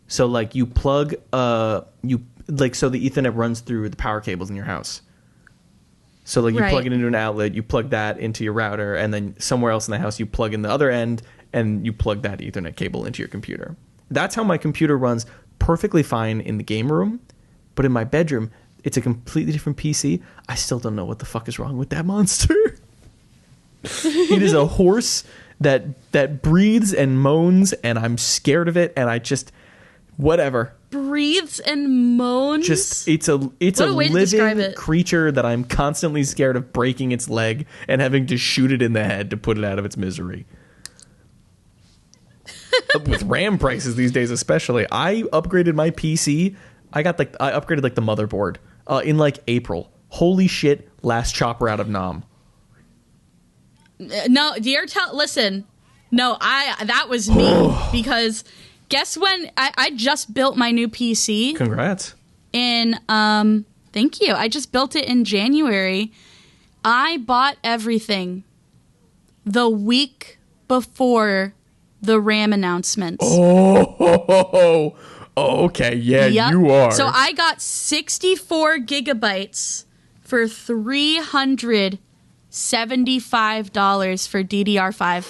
So you plug so the Ethernet runs through the power cables in your house. So you plug it into an outlet, you plug that into your router, and then somewhere else in the house you plug in the other end, and you plug that Ethernet cable into your computer. That's how my computer runs perfectly fine in the game room, but in my bedroom, it's a completely different PC. I still don't know what the fuck is wrong with that monster. It is a horse that breathes and moans, and I'm scared of it, and I just whatever. Breathes and moans. Just it's a living creature that I'm constantly scared of breaking its leg and having to shoot it in the head to put it out of its misery. With RAM prices these days, especially, I upgraded my PC. I upgraded like the motherboard in like April. Holy shit! Last chopper out of Nam. No, listen. No, that was me because guess when I just built my new PC. Congrats. Thank you. I just built it in January. I bought everything the week before the RAM announcements. Oh, okay. Yeah, yep. You are. So I got 64 gigabytes for $375 for DDR5.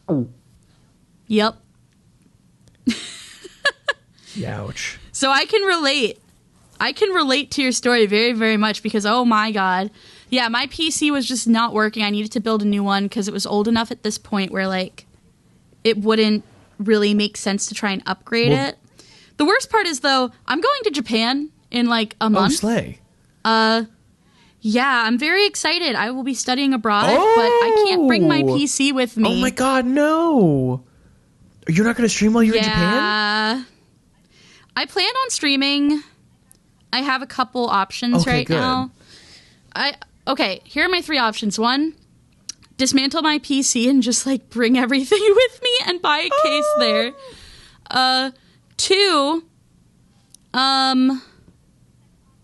Oh. Yep. Ouch. So I can relate. I can relate to your story very, very much because, oh my God. Yeah, my PC was just not working. I needed to build a new one because it was old enough at this point where, like, it wouldn't really make sense to try and upgrade it. The worst part is, though, I'm going to Japan in, like, a month. Oh, slay. Yeah, I'm very excited. I will be studying abroad, but I can't bring my PC with me. Oh my God, no. You're not going to stream while you're in Japan? Yeah. I plan on streaming. I have a couple options now. Okay, here are my 3 options. 1, dismantle my PC and just, like, bring everything with me and buy a case there. 2, my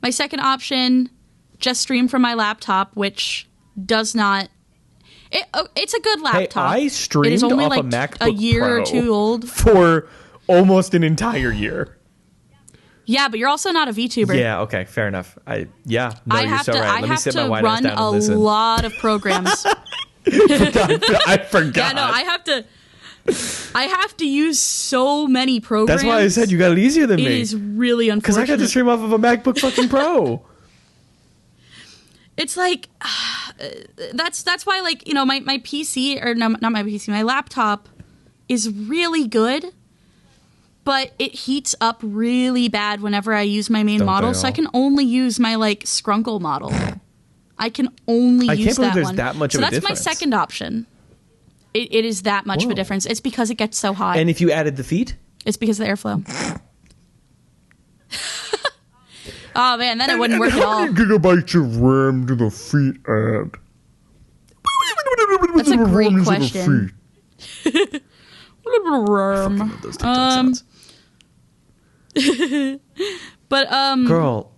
second option, just stream from my laptop, which does not... It's a good laptop. Hey, I streamed it is only off like a MacBook a year Pro or 2 old. For almost an entire year. Yeah, but you're also not a VTuber. Yeah, okay, fair enough. You're so right. Let me sit my white ass I have to run down and listen. a lot of programs. I forgot. Yeah, no, I have to use so many programs. That's why I said you got it easier than me. It is really unfortunate. Because I got to stream off of a MacBook fucking Pro. It's like, that's why, like, you know, my PC, or no, not my PC, my laptop is really good. But it heats up really bad whenever I use my main model, so I can only use my, like, Skrunkle model. I can only use that one. There's that much of a difference. So that's my second option. It is that much of a difference. It's because it gets so hot. And if you added the feet? It's because of the airflow. Oh, man, then it wouldn't work at all. How many gigabytes of RAM do the feet add? That's a great question. Those TikTok sounds. But girl,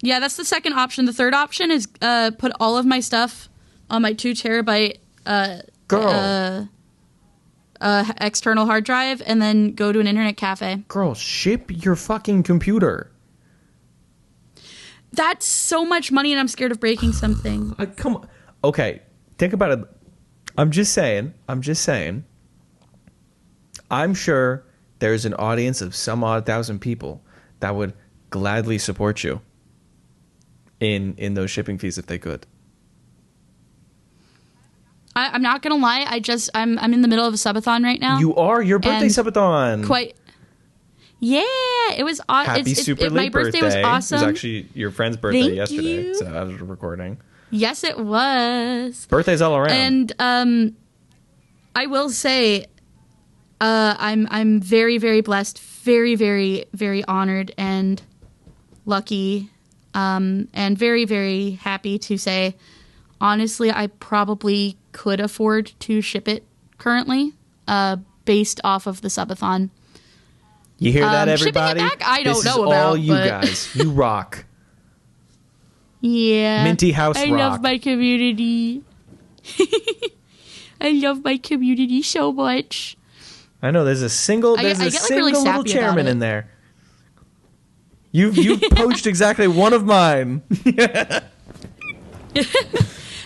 yeah, that's the second option. The third option is put all of my stuff on my 2 terabyte external hard drive and then go to an internet cafe. Girl, ship your fucking computer. That's so much money, and I'm scared of breaking something. Come on. Okay, think about it. I'm just saying. I'm sure there's an audience of some odd thousand people that would gladly support you in those shipping fees if they could. I'm not gonna lie. I'm in the middle of a subathon right now. You are your birthday subathon. Quite. Yeah, it was awesome. Happy super late my birthday was awesome. It was actually your friend's birthday yesterday, you. so I was recording. Yes, it was. Birthdays all around. And I will say, I'm very, very blessed, very, very, very honored and lucky, and very, very happy to say, honestly, I probably could afford to ship it currently, based off of the subathon. You hear that, everybody? Shipping it back, I don't know about. This is all you guys. You rock. Yeah. Minty House rock. I love my community. I love my community so much. I know there's a single really little chairman in there. You've poached exactly one of mine.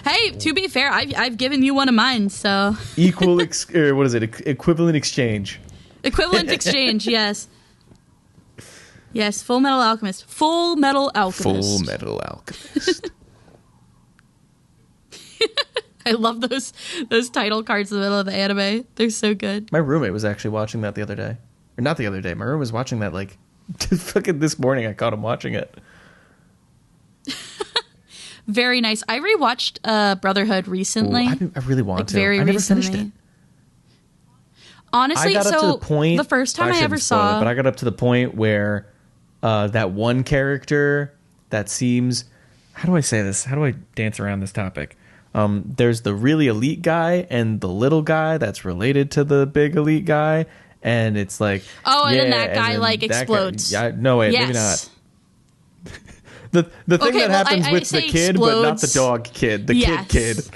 Hey, to be fair, I've given you one of mine, so Equivalent exchange. Equivalent exchange, yes. Yes, Full Metal Alchemist. Full Metal Alchemist. Full Metal Alchemist. I love those title cards in the middle of the anime. They're so good. My roommate was actually watching that the other day. Or not the other day. My roommate was watching that like fucking this morning. I caught him watching it. Very nice. I rewatched Brotherhood recently. Ooh, I really want to. Very I never recently. finished it. Honestly, I got up to the point. The first time I ever spoil saw, it, but I got up to the point where that one character that seems. How do I say this? How do I dance around this topic? There's the really elite guy and the little guy that's related to the big elite guy, and it's like, and then that guy like explodes. No, wait, maybe not. The thing that happens with the kid, explodes. but not the dog kid. The kid.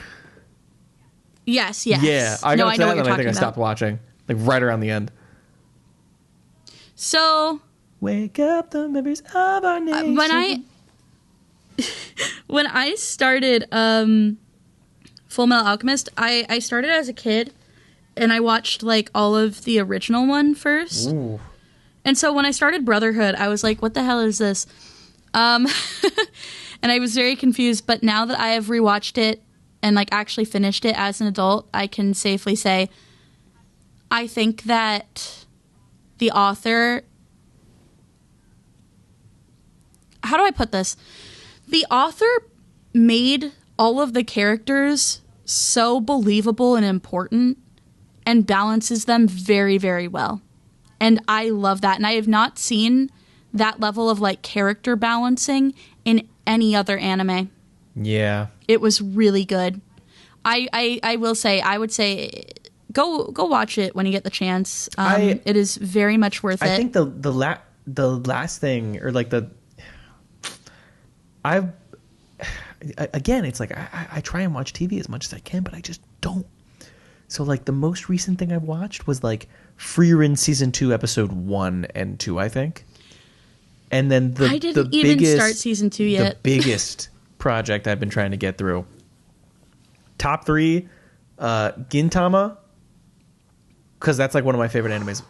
Yes. Yeah, I got to that, and I think I stopped watching, like right around the end. So, wake up the members of our nation. When I started Full Metal Alchemist, I started as a kid, and I watched like all of the original one first. Ooh. And so when I started Brotherhood, I was like, "What the hell is this?" And I was very confused. But now that I have rewatched it and like actually finished it as an adult, I can safely say I think that the author. How do I put this? The author made all of the characters so believable and important and balances them very, very well. And I love that. And I have not seen that level of like character balancing in any other anime. Yeah. It was really good. I will say, I would say go watch it when you get the chance. It is very much worth it. I think the last thing, or like again, it's like I try and watch TV as much as I can, but I just don't. So like the most recent thing I watched was like Frieren season 2 episode 1 and 2, I think. And then I didn't even start season 2 yet. The biggest project I've been trying to get through. Top 3, Gintama, because that's like one of my favorite animes.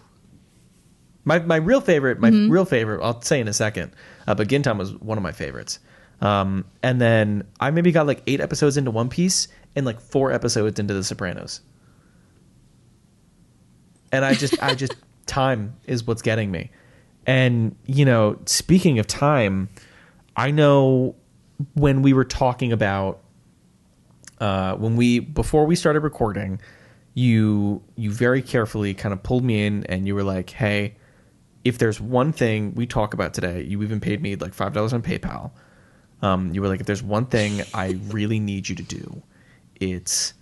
My real favorite, I'll say in a second, but Gintama is one of my favorites. And then I maybe got like 8 episodes into One Piece and like 4 episodes into The Sopranos. And I just time is what's getting me. And, you know, speaking of time, I know when we were talking about, before we started recording, you very carefully kind of pulled me in and you were like, hey, if there's one thing we talk about today, you even paid me like $5 on PayPal. You were like, if there's one thing I really need you to do, it's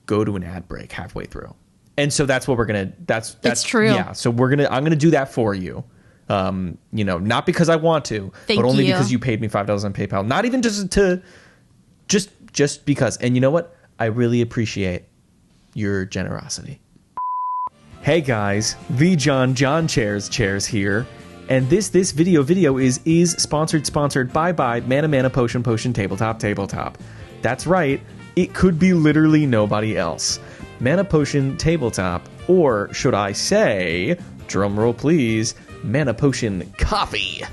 go to an ad break halfway through. And so that's what we're going to, that's true. Yeah. So I'm going to do that for you. You know, not because I want to, but only because you paid me $5 on PayPal. Not even just because. And you know what? I really appreciate your generosity. Hey guys, the John Chairs here. And this video is sponsored by Mana Potion Tabletop. That's right, it could be literally nobody else. Mana Potion Tabletop, or should I say, drumroll please, Mana Potion Coffee.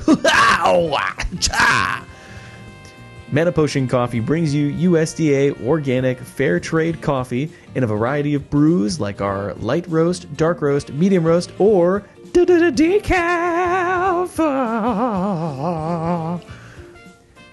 Mana Potion Coffee brings you USDA organic fair trade coffee in a variety of brews like our light roast, dark roast, medium roast, or decaf.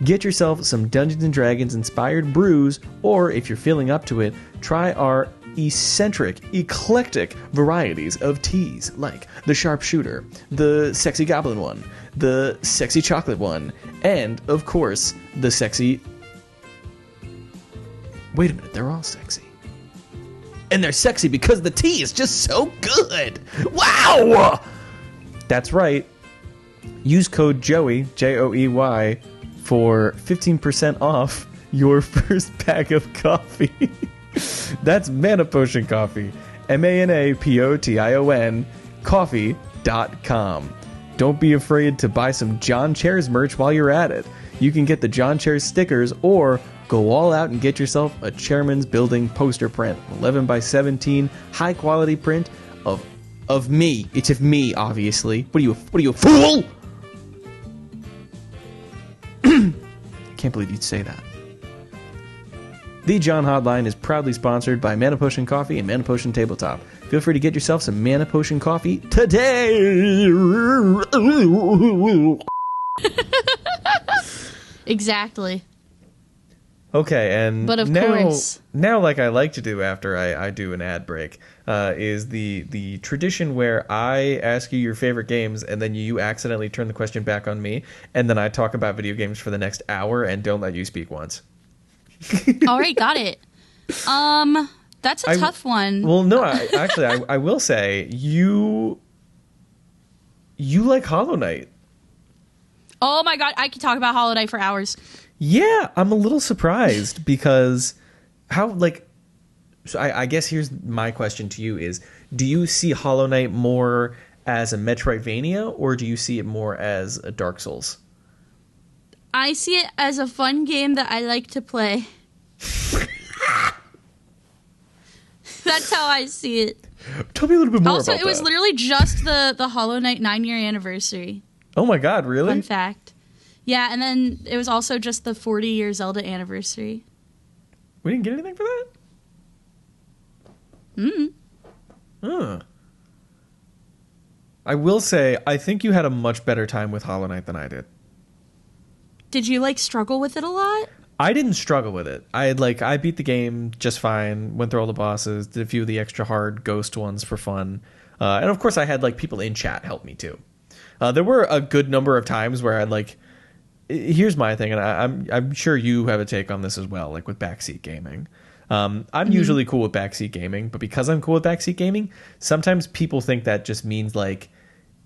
Get yourself some Dungeons and Dragons inspired brews, or if you're feeling up to it, try our eclectic varieties of teas like the Sharpshooter, the Sexy Goblin one, the Sexy Chocolate one, and of course the sexy... Wait a minute, they're all sexy. And they're sexy because the tea is just so good. Wow! That's right. Use code JOEY, Joey, for 15% off your first bag of coffee. That's Mana Potion Coffee. MANAPOTION coffee.com. Don't be afraid to buy some John Chairs merch while you're at it. You can get the John Chairs stickers or go all out and get yourself a Chairman's Building poster print. 11 by 17 high quality print of of me. It's of me, obviously. What are you, a fool? Can't believe you'd say that. The John Hotline is proudly sponsored by Mana Potion Coffee and Mana Potion Tabletop. Feel free to get yourself some Mana Potion Coffee today! Exactly. Okay, and but of course. Now, like I like to do after I do an ad break, is the tradition where I ask you your favorite games, and then you accidentally turn the question back on me, and then I talk about video games for the next hour and don't let you speak once. All right, got it. That's a tough one. Well, no, I will say you like Hollow Knight. Oh my god, I could talk about Hollow Knight for hours. Yeah, I'm a little surprised because so I guess here's my question to you is, do you see Hollow Knight more as a Metroidvania or do you see it more as a Dark Souls? I see it as a fun game that I like to play. That's how I see it. Tell me a little bit more about that. Also, it was literally just the Hollow Knight 9-year anniversary. Oh my god, really? Fun fact. Yeah, and then it was also just the 40-year Zelda anniversary. We didn't get anything for that? Huh. I will say, I think you had a much better time with Hollow Knight than I did. Did you, struggle with it a lot? I didn't struggle with it. I beat the game just fine, went through all the bosses, did a few of the extra hard ghost ones for fun. And of course I had, people in chat help me too. There were a good number of times where I'd here's my thing, and I'm sure you have a take on this as well, with backseat gaming. I'm usually cool with backseat gaming, but because I'm cool with backseat gaming, sometimes people think that just means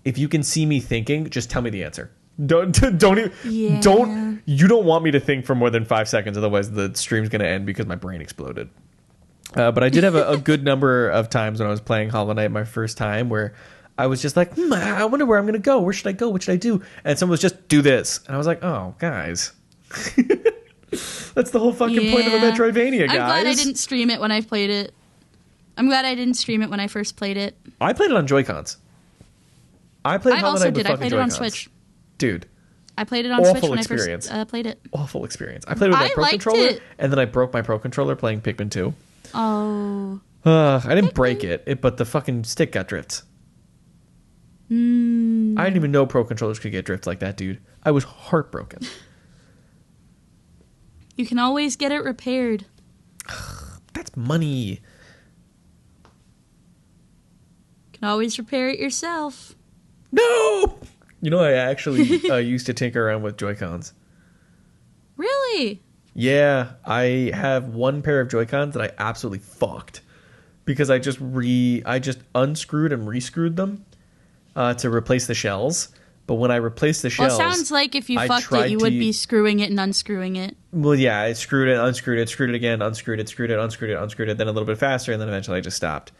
if you can see me thinking, just tell me the answer. Don't even, you don't want me to think for more than 5 seconds, otherwise the stream's gonna end because my brain exploded. But I did have a good number of times when I was playing Hollow Knight my first time where I was just I wonder where I'm gonna go. Where should I go? What should I do? And someone was just, do this. And I was like, oh, guys. That's the whole fucking point of a Metroidvania, guys. I'm glad I didn't stream it when I played it. I'm glad I didn't stream it when I first played it. I played it on Joy-Cons. I played Hollow Knight with fucking Joy-Cons. I played it on Switch. Dude. I played it on Switch when I first played it. Awful experience. I played it with my Pro Controller, and then I broke my Pro Controller playing Pikmin 2. Oh. I didn't break it, but the fucking stick got drifts. I didn't even know Pro Controllers could get drifts like that, dude. I was heartbroken. You can always get it repaired. That's money. You can always repair it yourself. No! You know, I actually used to tinker around with Joy-Cons. Really? Yeah, I have one pair of Joy-Cons that I absolutely fucked. Because I just unscrewed and rescrewed them to replace the shells. But when I replaced the shells... Well, it sounds like if you fucked it, you would be screwing it and unscrewing it. Well, yeah, I screwed it, unscrewed it, screwed it again, unscrewed it, screwed it, unscrewed it, unscrewed it, then a little bit faster, and then eventually I just stopped.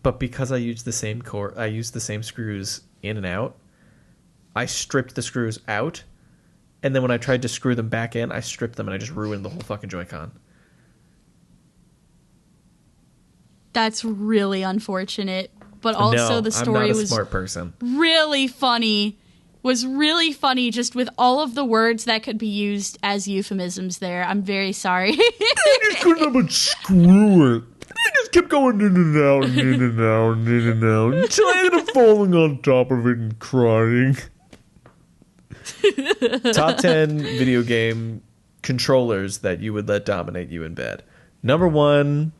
But because I used the same screws in and out, I stripped the screws out, and then when I tried to screw them back in, I stripped them and I just ruined the whole fucking Joy-Con. That's really unfortunate. But also the story I'm not a smart person. Really funny. Was really funny just with all of the words that could be used as euphemisms there. I'm very sorry. I just couldn't but screw it. I just kept going in and out and in and out and in and out until I ended up falling on top of it and crying. Top 10 video game controllers that you would let dominate you in bed. Number 1...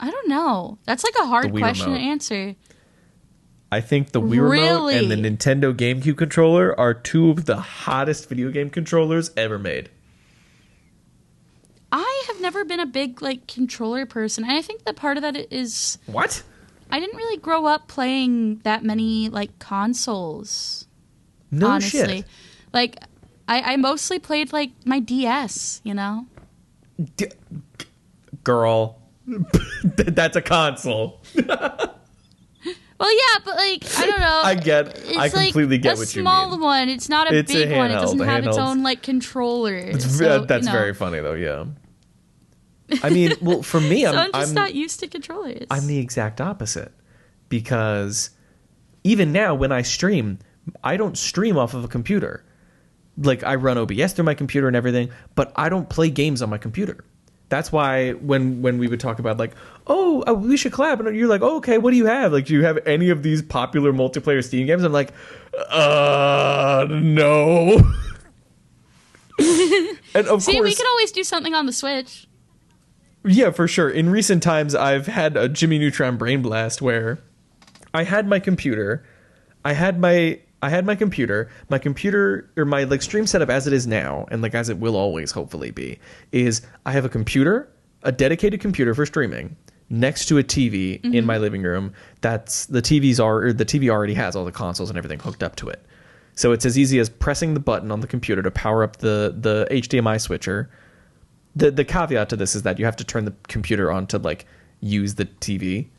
I don't know. That's a hard question to answer. I think the Wii Remote and the Nintendo GameCube controller are two of the hottest video game controllers ever made. I have never been a big controller person, and I think that part of that is... What? I didn't really grow up playing that many consoles. No honestly. Shit. I mostly played my DS, you know? Girl. That's a console. Well, Well, yeah, but like I don't know. I completely get what you mean. A small one. It's not a big one. It doesn't have its own like controller. That's very funny though. Yeah. I mean, well, for me, I'm just not used to controllers. I'm the exact opposite, because even now when I stream, I don't stream off of a computer. Like, I run OBS through my computer and everything, but I don't play games on my computer. That's why when we would talk about like, we should collab, and you're like, okay, what do you have? Like, do you have any of these popular multiplayer Steam games? I'm like, no. And of course, we could always do something on the Switch. Yeah, for sure. In recent times, I've had a Jimmy Neutron brain blast where I had my computer, my computer, or my like stream setup as it is now, and like as it will always hopefully be, is I have a computer, a dedicated computer for streaming, next to a TV in my living room. That's the TV already has all the consoles and everything hooked up to it. So it's as easy as pressing the button on the computer to power up the HDMI switcher. The caveat to this is that you have to turn the computer on to like use the TV,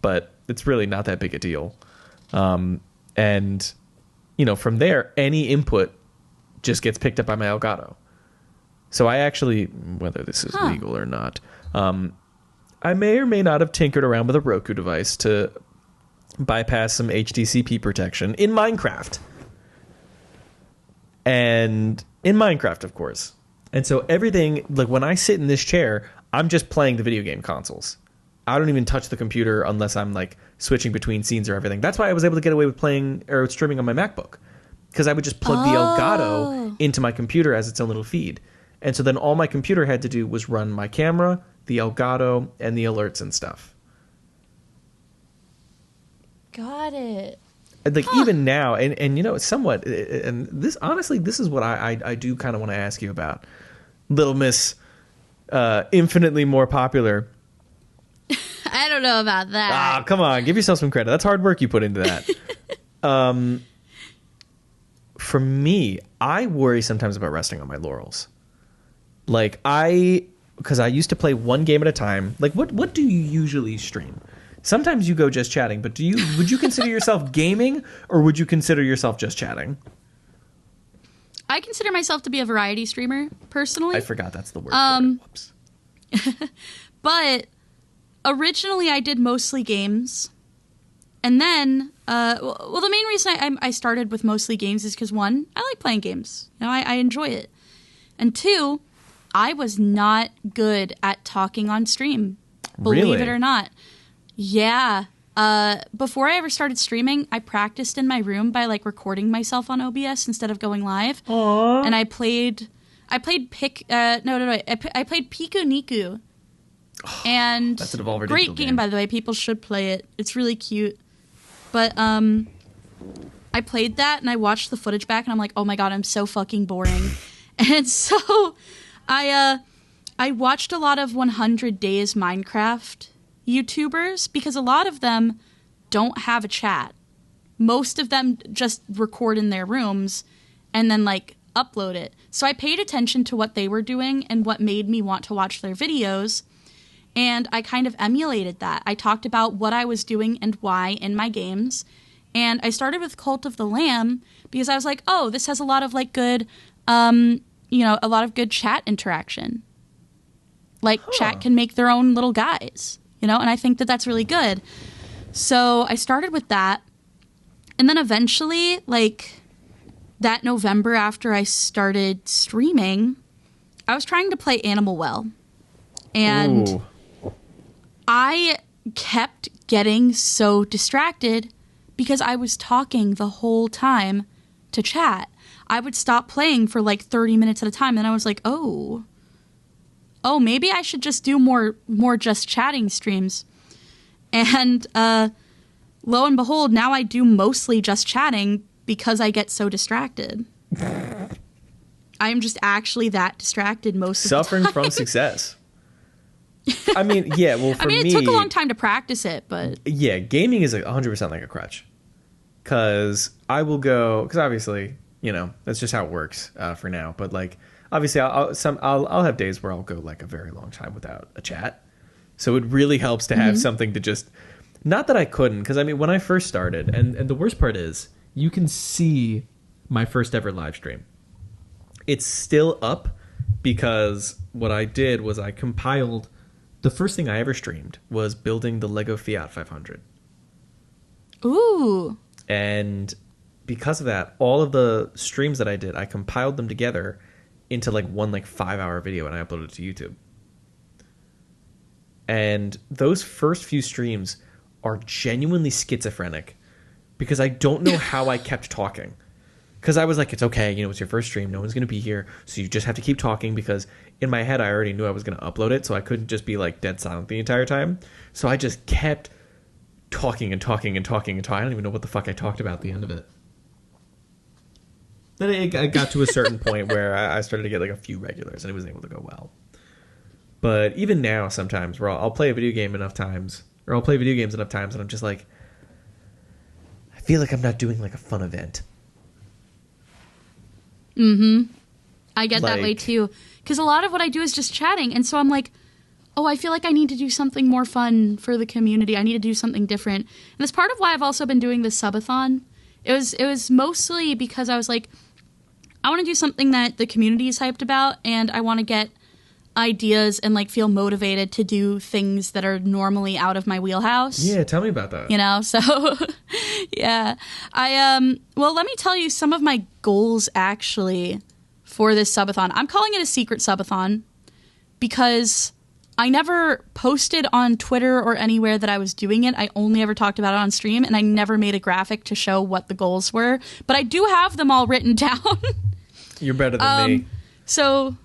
but it's really not that big a deal. And from there, any input just gets picked up by my Elgato. So I actually, whether this is legal or not, I may or may not have tinkered around with a Roku device to bypass some HDCP protection in Minecraft. And in Minecraft, of course. And so everything, like when I sit in this chair, I'm just playing the video game consoles. I don't even touch the computer unless I'm like switching between scenes or everything. That's why I was able to get away with playing or streaming on my MacBook, because I would just plug the Elgato into my computer as its own little feed. And so then all my computer had to do was run my camera, the Elgato, and the alerts and stuff. Got it. Like even now, and somewhat, and this honestly, this is what I do kind of want to ask you about, Little Miss, infinitely more popular. I don't know about that. Come on, give yourself some credit. That's hard work you put into that. For me, I worry sometimes about resting on my laurels. Like because I used to play one game at a time. Like what do you usually stream? Sometimes you go just chatting, but would you consider yourself gaming, or would you consider yourself just chatting? I consider myself to be a variety streamer, personally. I forgot that's the word for it. Whoops. But originally I did mostly games. And then, the main reason I started with mostly games is because, one, I like playing games. I enjoy it. And two, I was not good at talking on stream. Believe it or not. Yeah. Before I ever started streaming, I practiced in my room by like recording myself on OBS instead of going live. Aww. And I played I played Piku Niku. And that's an Evolver great digital game, by the way. People should play it. It's really cute. But I played that and I watched the footage back and I'm like, oh my god, I'm so fucking boring. And so I watched a lot of 100 Days Minecraft YouTubers because a lot of them don't have a chat. Most of them just record in their rooms and then like upload it. So I paid attention to what they were doing and what made me want to watch their videos. And I kind of emulated that. I talked about what I was doing and why in my games. And I started with Cult of the Lamb because I was like, oh, this has a lot of like good, a lot of good chat interaction. Like chat can make their own little guys, and I think that that's really good. So I started with that. And then eventually, like that November after I started streaming, I was trying to play Animal Well. And Ooh. I kept getting so distracted because I was talking the whole time to chat. I would stop playing for like 30 minutes at a time, and I was like, oh, maybe I should just do more just chatting streams. And lo and behold, now I do mostly just chatting because I get so distracted. I am just actually that distracted most of the time. Suffering from success. I mean, yeah, well, for me... it took a long time to practice it, but... Yeah, gaming is 100% like a crutch. Because I will go... Because obviously, that's just how it works for now. But, like, obviously, I'll have days where I'll go, like, a very long time without a chat. So it really helps to have something to just Not that I couldn't, because I mean, when I first started, and the worst part is, you can see my first ever live stream. It's still up because what I did was I compiled. The first thing I ever streamed was building the Lego Fiat 500. Ooh. And because of that, all of the streams that I did, I compiled them together into like one 5-hour video, and I uploaded it to YouTube. And those first few streams are genuinely schizophrenic because I don't know how I kept talking. Because I was like, it's okay, it's your first stream, no one's going to be here, so you just have to keep talking, because in my head I already knew I was going to upload it, so I couldn't just be dead silent the entire time. So I just kept talking and talking and talking and talking. I don't even know what the fuck I talked about at the end of it. Then it got to a certain point where I started to get a few regulars, and it was able to go well. But even now, sometimes, where I'll play a video game enough times, or I'll play video games enough times, and I'm just I feel like I'm not doing a fun event. Mm-hmm. I get that way too. Because a lot of what I do is just chatting, and so I'm like, oh, I feel like I need to do something more fun for the community. I need to do something different. And that's part of why I've also been doing this subathon. It was mostly because I was like, I want to do something that the community is hyped about, and I want to get ideas and feel motivated to do things that are normally out of my wheelhouse. Yeah, tell me about that. So yeah. Well, let me tell you some of my goals actually for this subathon. I'm calling it a secret subathon because I never posted on Twitter or anywhere that I was doing it. I only ever talked about it on stream, and I never made a graphic to show what the goals were, but I do have them all written down. You're better than me. So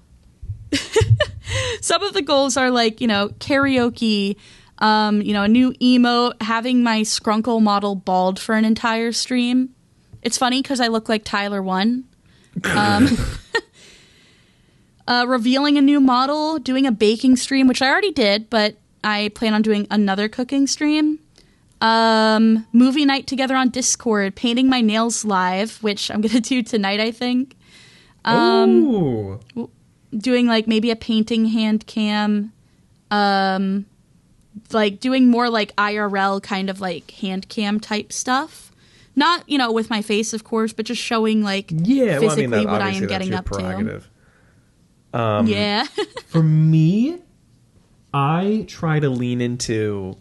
some of the goals are karaoke, a new emote, having my Skrunkle model bald for an entire stream. It's funny because I look like Tyler 1. Revealing a new model, doing a baking stream, which I already did, but I plan on doing another cooking stream. Movie night together on Discord, painting my nails live, which I'm going to do tonight, I think. Ooh. Doing maybe a painting hand cam, doing more IRL kind of hand cam type stuff. Not, with my face, of course, but just showing physically what I am getting up to. Yeah. For me, I try to lean into,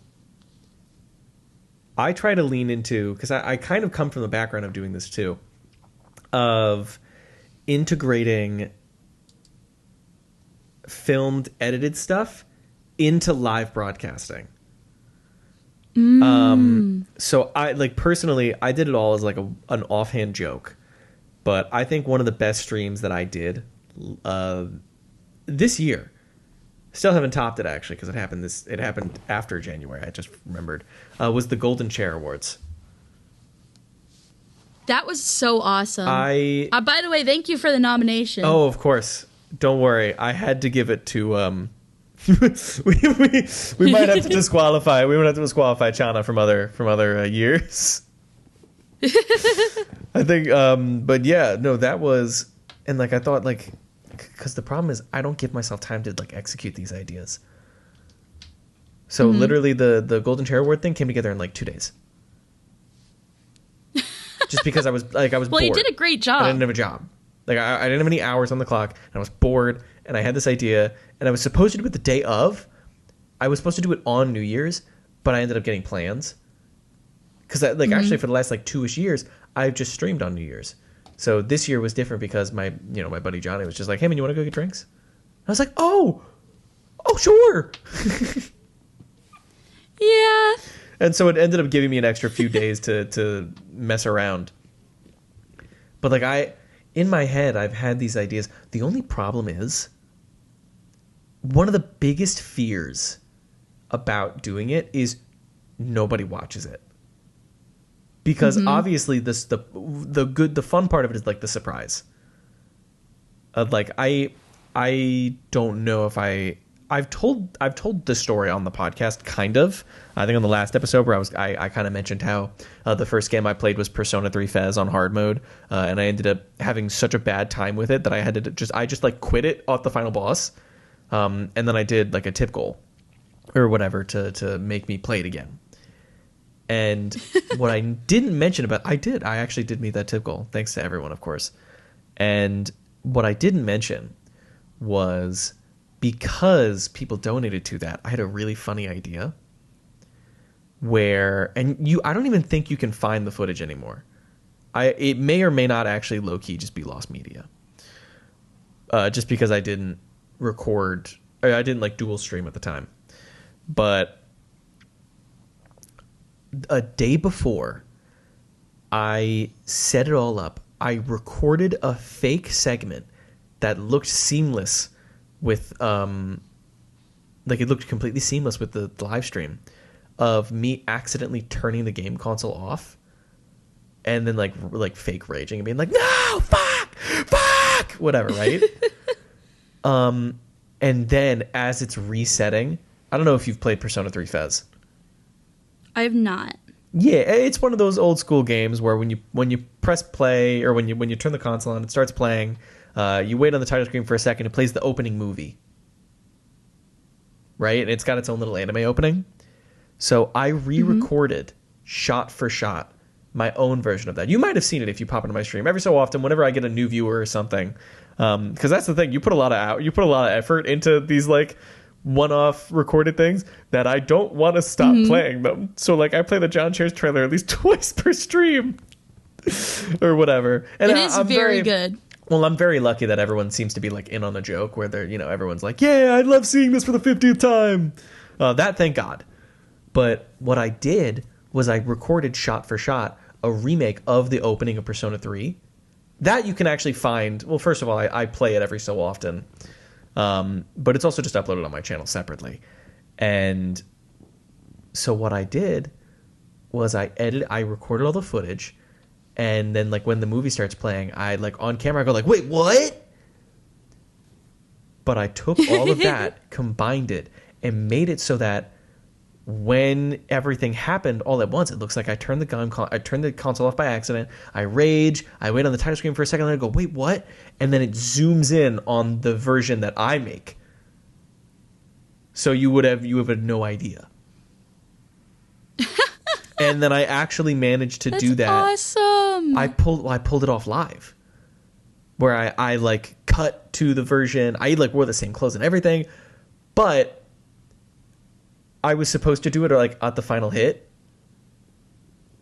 because I kind of come from the background of doing this too, of integrating filmed, edited stuff into live broadcasting. So I personally, I did it all as an offhand joke, but I think one of the best streams that I did this year, still haven't topped it actually because it happened after January, I just remembered, was the Golden Chair Awards. That was so awesome. By the way, thank you for the nomination. Oh, of course. Don't worry. I had to give it to we might have to disqualify. We would have to disqualify Chana from other years. I think but yeah, no, that was, and I thought because the problem is I don't give myself time to execute these ideas. So literally the Golden Chair Award thing came together in 2 days. Just because I was bored. Well, you did a great job. I didn't have a job. I didn't have any hours on the clock, and I was bored, and I had this idea, and I was supposed to do it the day of. I was supposed to do it on New Year's, but I ended up getting plans. Because actually for the last 2-ish years, I've just streamed on New Year's. So this year was different because my buddy Johnny was just like, hey man, you want to go get drinks? I was like, oh sure. Yeah. And so it ended up giving me an extra few days to mess around. But in my head, I've had these ideas. The only problem is, one of the biggest fears about doing it is nobody watches it. Because obviously the fun part of it is the surprise. I don't know if I've told the story on the podcast, kind of. I think on the last episode where I kind of mentioned how the first game I played was Persona 3 Fez on hard mode, and I ended up having such a bad time with it that I had to just quit it off the final boss, and then I did a tip goal or whatever to make me play it again. And what I didn't mention about, I actually did meet that tip goal, thanks to everyone, of course. And what I didn't mention was, because people donated to that, I had a really funny idea where, I don't even think you can find the footage anymore. It may or may not actually low-key just be lost media. Just because I didn't record, I didn't like dual stream at the time. But a day before I set it all up, I recorded a fake segment that looked seamless with, it looked completely seamless with the live stream of me accidentally turning the game console off and then like fake raging and being like, no, fuck, whatever, right? And then as it's resetting, I don't know if you've played Persona 3 Fez. I have not. Yeah, it's one of those old school games where when you press play, or when you turn the console on, it starts playing. You wait on the title screen for a second. It plays the opening movie, right? And it's got its own little anime opening. So I re-recorded shot for shot my own version of that. You might have seen it if you pop into my stream every so often. Whenever I get a new viewer or something, because that's the thing. You put a lot of effort into these like one-off recorded things that I don't want to stop playing them. So like I play the John Chairs trailer at least twice per stream or whatever. And it is very good. Well, I'm very lucky that everyone seems to be like in on the joke, where they're, everyone's like, yeah, I love seeing this for the 50th time. That, thank God. But what I did was I recorded shot for shot a remake of the opening of Persona 3. That you can actually find. Well, first of all, I play it every so often. But it's also just uploaded on my channel separately. And so what I did was I recorded all the footage, and then like when the movie starts playing, I like on camera I go like, wait, what? But I took all of that, combined it, and made it so that when everything happened all at once, it looks like I turned the console off by accident. I rage. I wait on the title screen for a second, and I go, wait, what? And then it zooms in on the version that I make. So you would have no idea. And then I actually managed to do that. Awesome. I pulled it off live, where I like cut to the version. I like wore the same clothes and everything, but I was supposed to do it like at the final hit.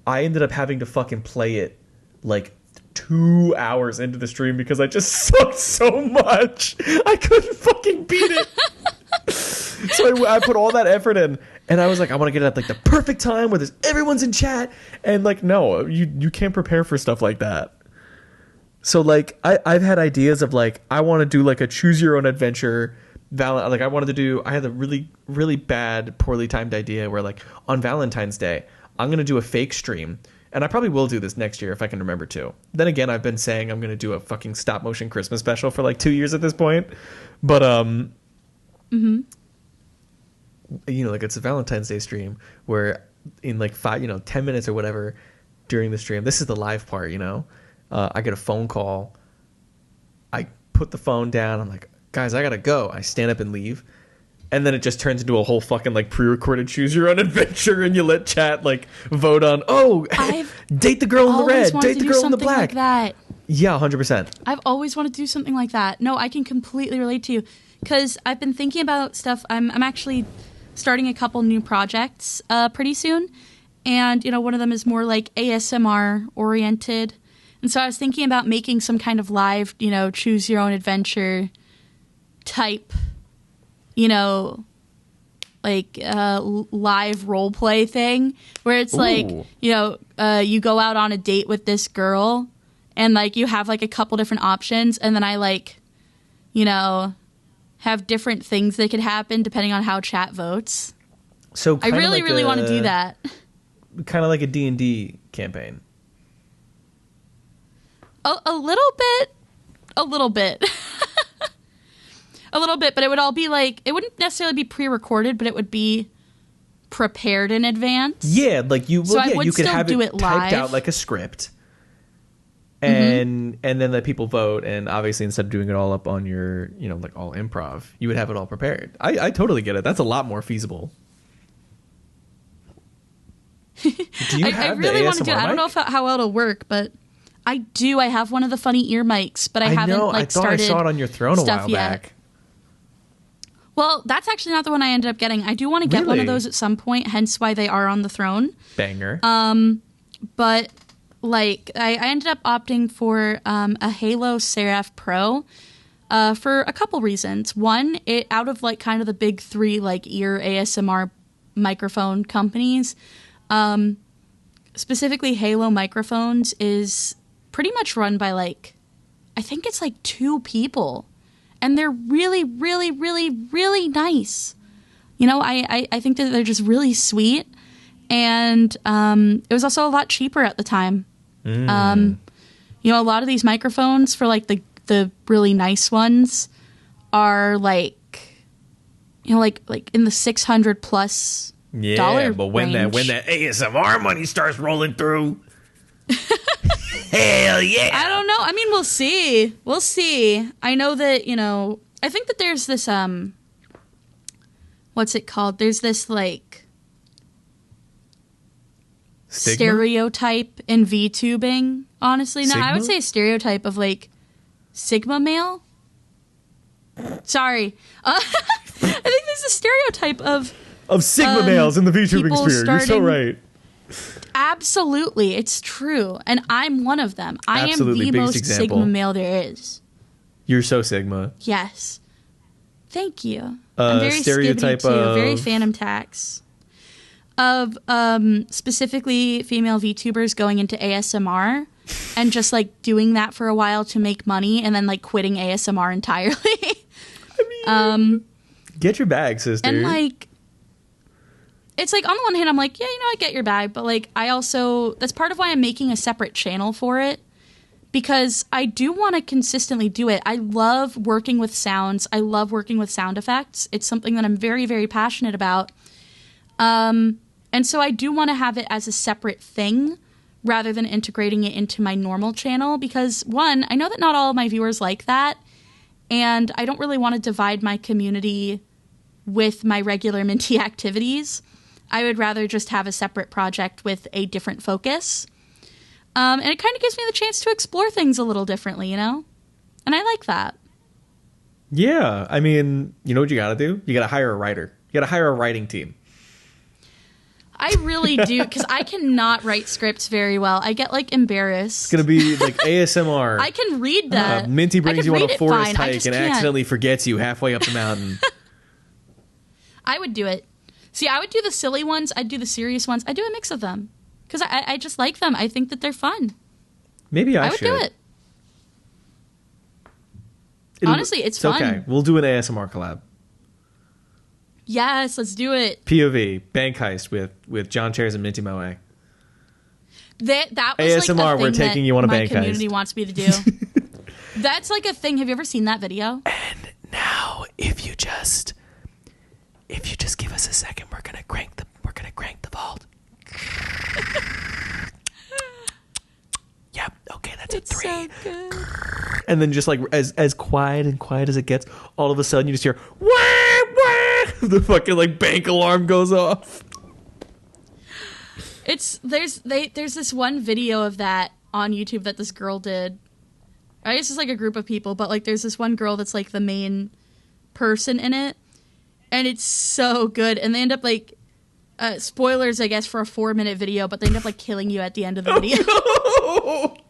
I ended up having to fucking play it like 2 hours into the stream because I just sucked so much. I couldn't fucking beat it. So I put all that effort in, and I was like, I want to get it at like the perfect time where everyone's in chat, and like, no, you can't prepare for stuff like that. So like I've had ideas of like, I want to do like a choose your own adventure. I had a really, really bad, poorly timed idea where like on Valentine's Day, I'm going to do a fake stream. And I probably will do this next year if I can remember to. Then again, I've been saying I'm going to do a fucking stop motion Christmas special for like 2 years at this point. But, like it's a Valentine's Day stream where in like 10 minutes or whatever during the stream, this is the live part, I get a phone call. I put the phone down. I'm like, guys, I gotta go. I stand up and leave, and then it just turns into a whole fucking like pre-recorded choose your own adventure, and you let chat like vote on date the girl in the red, date the girl in the black. Like that. Yeah, 100%. I've always wanted to do something like that. No, I can completely relate to you because I've been thinking about stuff. I'm actually starting a couple new projects pretty soon, and one of them is more like ASMR oriented, and so I was thinking about making some kind of live choose your own adventure type, live role play thing where it's like, you go out on a date with this girl and like you have like a couple different options, and then I like, have different things that could happen depending on how chat votes. So I really, really want to do that. Kind of like a D&D campaign. A little bit. A little bit, but it would all be like, it wouldn't necessarily be pre-recorded, but it would be prepared in advance. Yeah, like you could have it typed out like a script, and then let people vote, and obviously instead of doing it all up on your, like all improv, you would have it all prepared. I totally get it. That's a lot more feasible. Do you I have really the want to do it. ASMR I don't know mic? how well it'll work, but I do. I have one of the funny ear mics, but I haven't know. like I thought started I saw it on your throne a stuff while yet. back. Well, that's actually not the one I ended up getting. I do want to get one of Really? those at some point, hence why they are on the throne. Banger. But like I ended up opting for a Halo Seraph Pro for a couple reasons. One, it out of like kind of the big three like ear ASMR microphone companies, specifically Halo Microphones is pretty much run by like, I think it's like 2 people. And they're really, really, really, really nice. You know, I think that they're just really sweet. And it was also a lot cheaper at the time. You know, a lot of these microphones for like the really nice ones are like, you know, like in the $600 plus yeah, but when range. that ASMR money starts rolling through, hell yeah! I don't know. I mean, we'll see. We'll see. I know that, you know, I think that there's this, what's it called? There's this, like, Stigma? stereotype in VTubing, honestly. No, I would Sigma? say a stereotype of, like, Sigma male. Sorry. I think there's a stereotype of Sigma males in the VTubing people sphere. You're so starting- right. Absolutely, it's true. And I'm one of them. I Absolutely, am the biggest most example. Sigma male there is. You're so Sigma. Yes. Thank you. I'm very Stereotype skibbity too. Very of- Phantom Tax. Of specifically female VTubers going into ASMR and just like doing that for a while to make money and then like quitting ASMR entirely. Get your bag, sister. And like, it's like on the one hand, I'm like, yeah, you know, I get your bag, but like, I also, that's part of why I'm making a separate channel for it because I do want to consistently do it. I love working with sounds. I love working with sound effects. It's something that I'm very, very passionate about. And so I do want to have it as a separate thing rather than integrating it into my normal channel because one, I know that not all of my viewers like that. And I don't really want to divide my community with my regular Minty activities. I would rather just have a separate project with a different focus. And it kind of gives me the chance to explore things a little differently, you know? And I like that. Yeah, I mean, you know what you gotta do? You gotta hire a writer. You gotta hire a writing team. I really do, because I cannot write scripts very well. I get, like, embarrassed. It's gonna be like ASMR. I can read that. Minty I brings can you on read a it forest fine. I hike just and can't. accidentally forgets you halfway up the mountain. I would do it. See, I would do the silly ones. I'd do the serious ones. I'd do a mix of them. Because I just like them. I think that they're fun. Maybe I would should. do it. Honestly, it's fun. okay. We'll do an ASMR collab. Yes, let's do it. POV bank heist with John Chairs and Minty Moe. That was ASMR, like a thing we're taking that you on a my bank community heist. wants me to do. That's like a thing. Have you ever seen that video? And now, if you just give us a second, we're gonna crank the vault. Yep. Okay, that's It's a 3. so good. And then just like as quiet as it gets, all of a sudden you just hear wah, wah! The fucking like bank alarm goes off. There's this one video of that on YouTube that this girl did. I guess it's like a group of people, but like there's this one girl that's like the main person in it, and it's so good. And they end up like spoilers, I guess, for a 4-minute video, but they end up like killing you at the end of the video. Oh, no!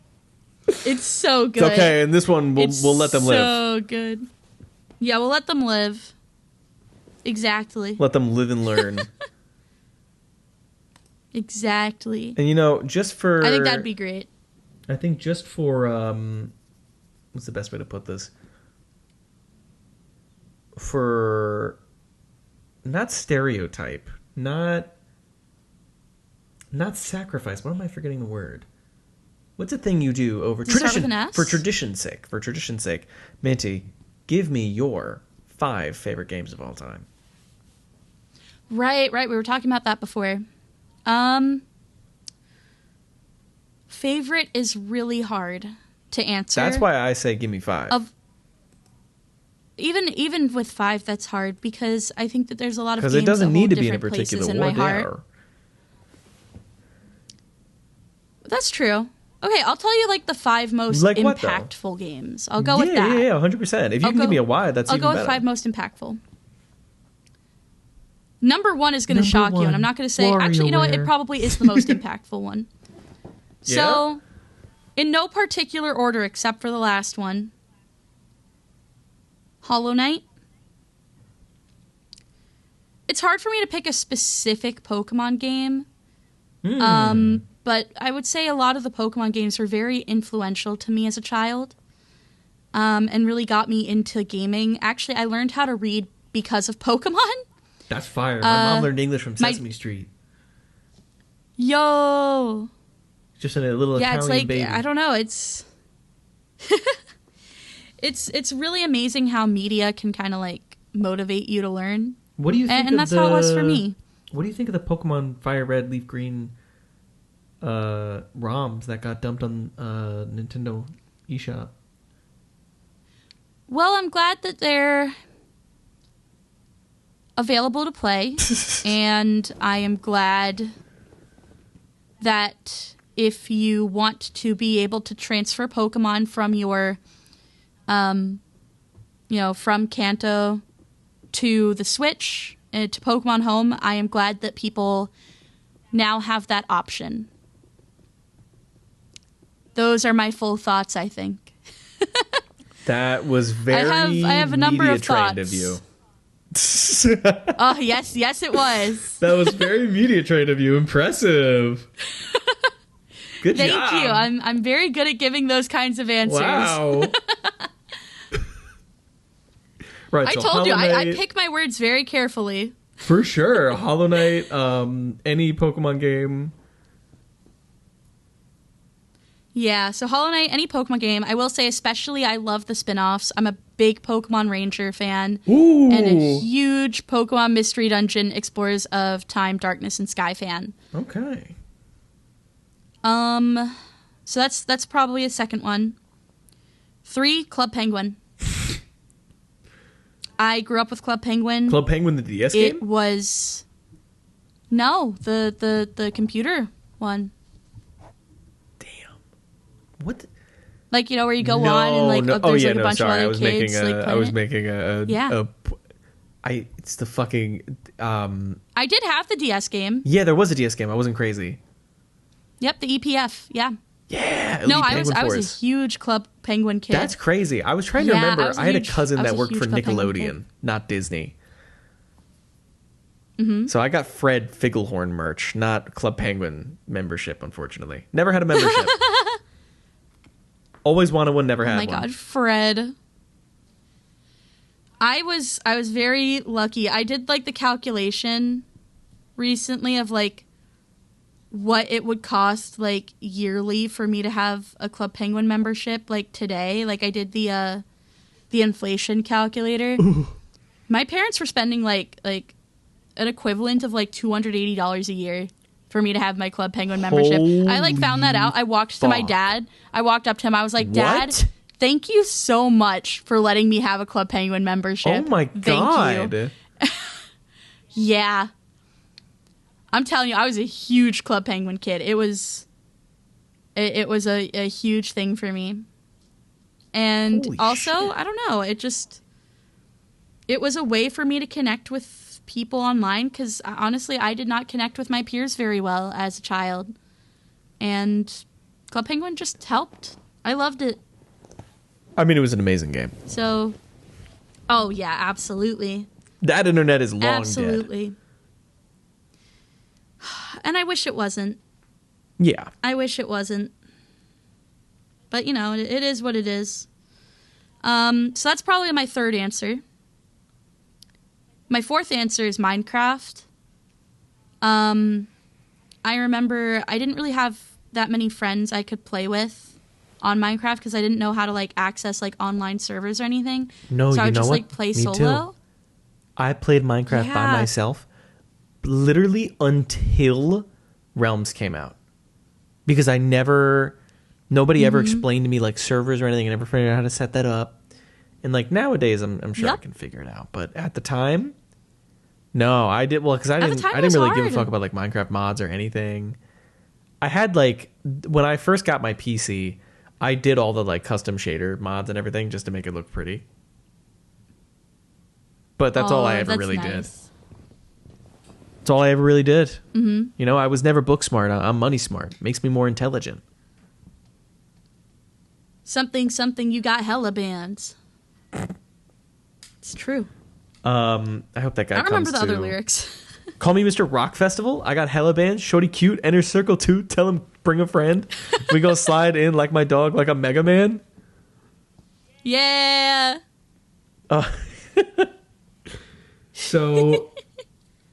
It's so good. It's okay, and this one we'll let them live. So good. Yeah, we'll let them live. Exactly. Let them live and learn. Exactly. And you know, just for I think that'd be great. I think just for what's the best way to put this? For not stereotype, not sacrifice. What am I forgetting the word? What's a thing you do over Does it start tradition? with an S? For tradition's sake. For tradition's sake, Minty, give me your 5 favorite games of all time. Right. We were talking about that before. Favorite is really hard to answer. That's why I say give me 5. Even with 5, that's hard because I think that there's a lot of games Because it doesn't that need hold to be in a different particular places in my heart. order. That's true. Okay, I'll tell you like the 5 most Like what, though? impactful games. I'll go with that. Yeah, 100%. If you can give me a why, that's I'll even go with better. 5 most impactful. Number 1 is going to shock you, and I'm not going to say... Actually, you know what? It probably is the most impactful one. So, in no particular order except for the last one, Hollow Knight. It's hard for me to pick a specific Pokemon game. But I would say a lot of the Pokemon games were very influential to me as a child, and really got me into gaming. Actually, I learned how to read because of Pokemon. That's fire. My mom learned English from Sesame Street. Yo! Just a little Italian it's like, baby. I don't know, it's... it's really amazing how media can kind of, like, motivate you to learn. What do you think and that's how it was for me. What do you think of the Pokemon Fire Red, Leaf Green ROMs that got dumped on Nintendo eShop? Well, I'm glad that they're available to play, and I am glad that if you want to be able to transfer Pokemon from your, from Kanto to the Switch, to Pokemon Home, I am glad that people now have that option. Those are my full thoughts, I think. That was very I have a number of trained thoughts. of you. Oh, yes, it was. That was very media trained of you. Impressive. Good Thank job. you. I'm very good at giving those kinds of answers. Wow. Right, I so told you, Hollow I Knight, pick my words very carefully. for sure. Hollow Knight, any Pokemon game. Yeah, so Hollow Knight, any Pokemon game. I will say especially I love the spin-offs. I'm a big Pokemon Ranger fan. Ooh. And a huge Pokemon Mystery Dungeon Explorers of Time, Darkness, and Sky fan. Okay. So that's probably a second one. 3, Club Penguin. I grew up with Club Penguin. Club Penguin, the DS game? It was... No, the computer one. Damn. What? Like, where you go on and, like, there's, like, a bunch of other kids, I was playing it. making it's the fucking, I did have the DS game. yeah, there was a DS game. I wasn't crazy. Yep, the EPF, yeah. Yeah. No, Elite I was Penguin a Force. huge Club Penguin kid. That's crazy. I was trying to Yeah, remember. I had a I cousin was that a worked huge for Club Penguin Nickelodeon, kid. not Disney. Mm-hmm. So I got Fred Figglehorn merch, not Club Penguin membership, unfortunately. Never had a membership. Always wanted one, never had Oh one. my god, Fred. I was very lucky. I did, like, the calculation recently of, like, what it would cost, like, yearly for me to have a Club Penguin membership, like, today. Like, I did the inflation calculator. My parents were spending, like an equivalent of, like, $280 a year for me to have my Club Penguin membership. I, like, found that out. I walked to my dad. I walked up to him. I was like, Dad, What? thank you so much for letting me have a Club Penguin membership. Oh my god. Thank you. Yeah. I'm telling you, I was a huge Club Penguin kid. It was a huge thing for me. And Holy also, shit. I don't know, it was a way for me to connect with people online, because honestly, I did not connect with my peers very well as a child. And Club Penguin just helped. I loved it. I mean, it was an amazing game. So, oh yeah, absolutely. That internet is long dead. Absolutely. And I wish it wasn't. Yeah. I wish it wasn't. But, it is what it is. So that's probably my third answer. My fourth answer is Minecraft. I remember I didn't really have that many friends I could play with on Minecraft because I didn't know how to, like, access, like, online servers or anything. No, so I you would know just, what? like, play Me solo. too. I played Minecraft by Yeah. myself literally until Realms came out. Because nobody ever explained to me, like, servers or anything. I never figured out how to set that up. And, like, nowadays, I'm sure I Yep. can figure it out. But at the time, no, I did. Well, because I At the didn't time, it really was give a hard. fuck about, like, Minecraft mods or anything. I had like when I first got my PC, I did all the like custom shader mods and everything just to make it look pretty. But that's all I ever really did. That's all I ever really did. Mm-hmm. You know, I was never book smart. I'm money smart. Makes me more intelligent. Something, you got hella bands. It's true. I hope that guy comes to... I remember the other lyrics. Call me Mr. Rock Festival. I got hella bands. Shorty cute. Enter circle 2. Tell him bring a friend. We go slide in like my dog, like a Mega Man. Yeah. So,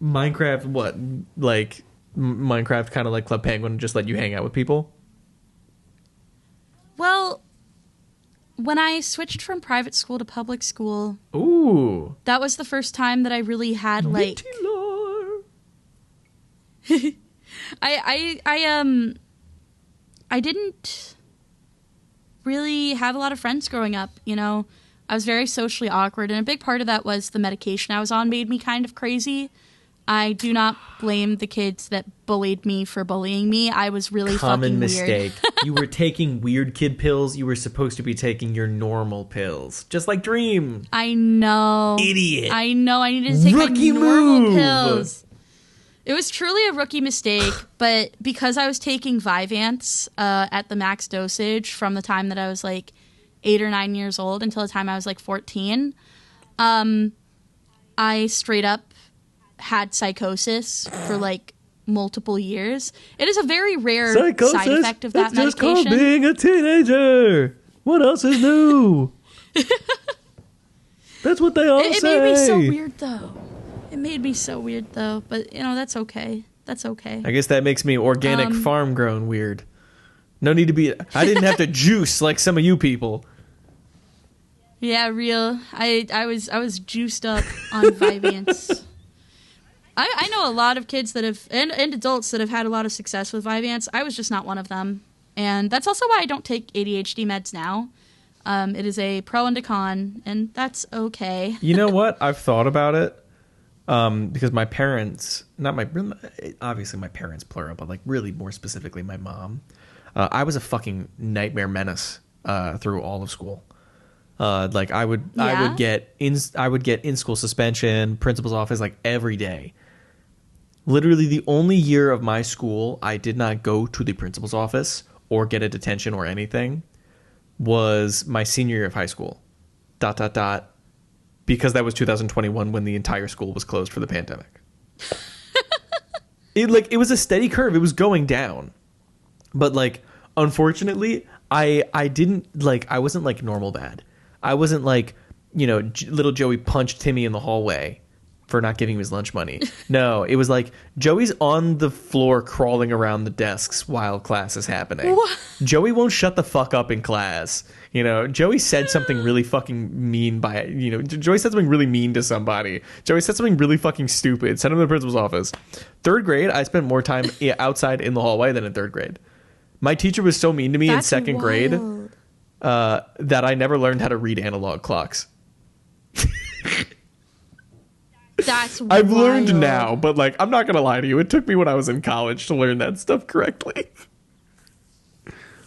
Minecraft, what? Like, Minecraft kind of like Club Penguin, just let you hang out with people? Well, when I switched from private school to public school, ooh, that was the first time that I really had like I didn't really have a lot of friends growing up, you know. I was very socially awkward, and a big part of that was the medication I was on made me kind of crazy. I do not blame the kids that bullied me for bullying me. I was really common fucking mistake. weird. You were taking weird kid pills. You were supposed to be taking your normal pills, just like Dream. I know, idiot. I know. I needed to take rookie my normal move. pills. It was truly a rookie mistake, but because I was taking Vyvanse at the max dosage from the time that I was like 8 or 9 years old until the time I was like 14, I straight up had psychosis for like multiple years. It is a very rare side effect of that medication. It's just called being a teenager. What else is new? That's what they all say. It made me so weird, though. It made me so weird, though. But, you know, that's okay. That's okay. I guess that makes me organic farm-grown weird. No need to be... I didn't have to juice like some of you people. Yeah, real. I was juiced up on Vyvanse. I know a lot of kids that have... And adults that have had a lot of success with Vyvanse. I was just not one of them. And that's also why I don't take ADHD meds now. It is a pro and a con, and that's okay. You know what? I've thought about it. Because my parents, obviously my parents plural, but like really more specifically my mom, I was a fucking nightmare menace through all of school. Like I would get in school suspension, principal's office like every day. Literally the only year of my school I did not go to the principal's office or get a detention or anything was my senior year of high school. ... Because that was 2021 when the entire school was closed for the pandemic. It was a steady curve. It was going down. But like, unfortunately, I wasn't like normal bad. I wasn't like, you know, little Joey punched Timmy in the hallway for not giving him his lunch money. No, it was like Joey's on the floor crawling around the desks while class is happening. What? Joey won't shut the fuck up in class. You know, Joey said something really fucking mean Joey said something really mean to somebody. Joey said something really fucking stupid. Sent him to the principal's office. 3rd grade, I spent more time outside in the hallway than in 3rd grade. My teacher was so mean to me in 2nd grade that I never learned how to read analog clocks. That's I've learned now, but like I'm not gonna lie to you, it took me when I was in college to learn that stuff correctly.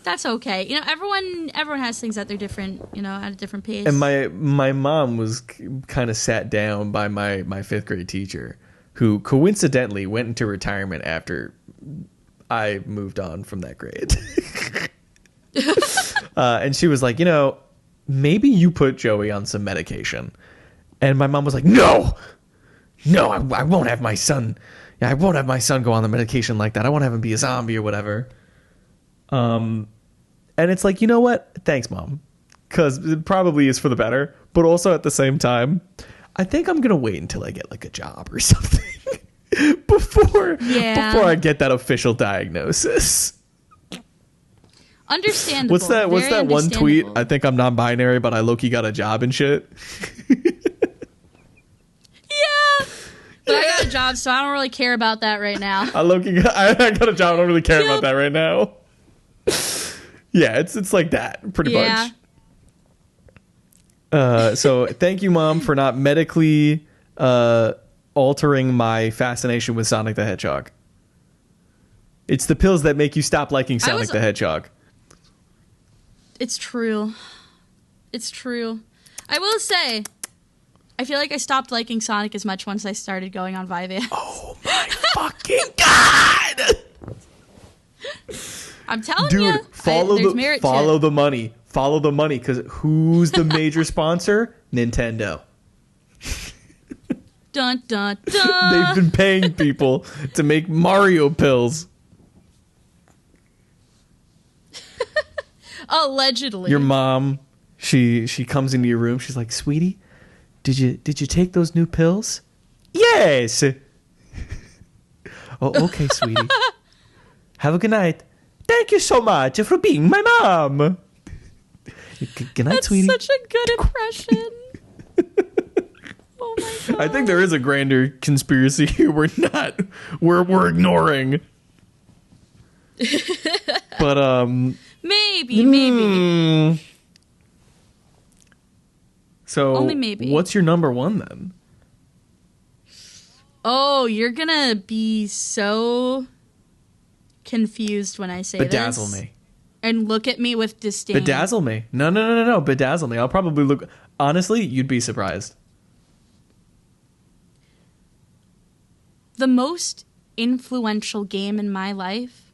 That's okay. You know, everyone has things at their different, you know, at a different pace. And my mom was kind of sat down by my 5th grade teacher, who coincidentally went into retirement after I moved on from that grade. And she was like, you know, maybe you put Joey on some medication. And my mom was like, no, I won't have my son. I won't have my son go on the medication like that. I won't have him be a zombie or whatever. And it's like, you know what? Thanks, Mom. Because it probably is for the better. But also at the same time, I think I'm going to wait until I get like a job or something before I get that official diagnosis. Understandable. What's that one tweet? I think I'm non-binary, but I low-key got a job and shit. But I got a job, so I don't really care about that right now. I got a job. I don't really care about that right now. Yeah, it's like that, pretty much. So thank you, Mom, for not medically altering my fascination with Sonic the Hedgehog. It's the pills that make you stop liking Sonic the Hedgehog. It's true. It's true. I will say, I feel like I stopped liking Sonic as much once I started going on Vyvanse. Oh my fucking god! I'm telling you, dude, follow the money. Follow the money, because who's the major sponsor? Nintendo. Dun dun dun. They've been paying people to make Mario pills. Allegedly. Your mom, she comes into your room. She's like, "Sweetie, did you take those new pills?" Yes. Oh, okay, sweetie. Have a good night. Thank you so much for being my mom. Good night, sweetie. That's such a good impression. Oh my god. I think there is a grander conspiracy here we're ignoring. But maybe. So only maybe. What's your number one then? Oh, you're gonna be so confused when I say Bedazzle this. me. And look at me with disdain. Bedazzle me. No. Bedazzle me. I'll probably look. Honestly, you'd be surprised. The most influential game in my life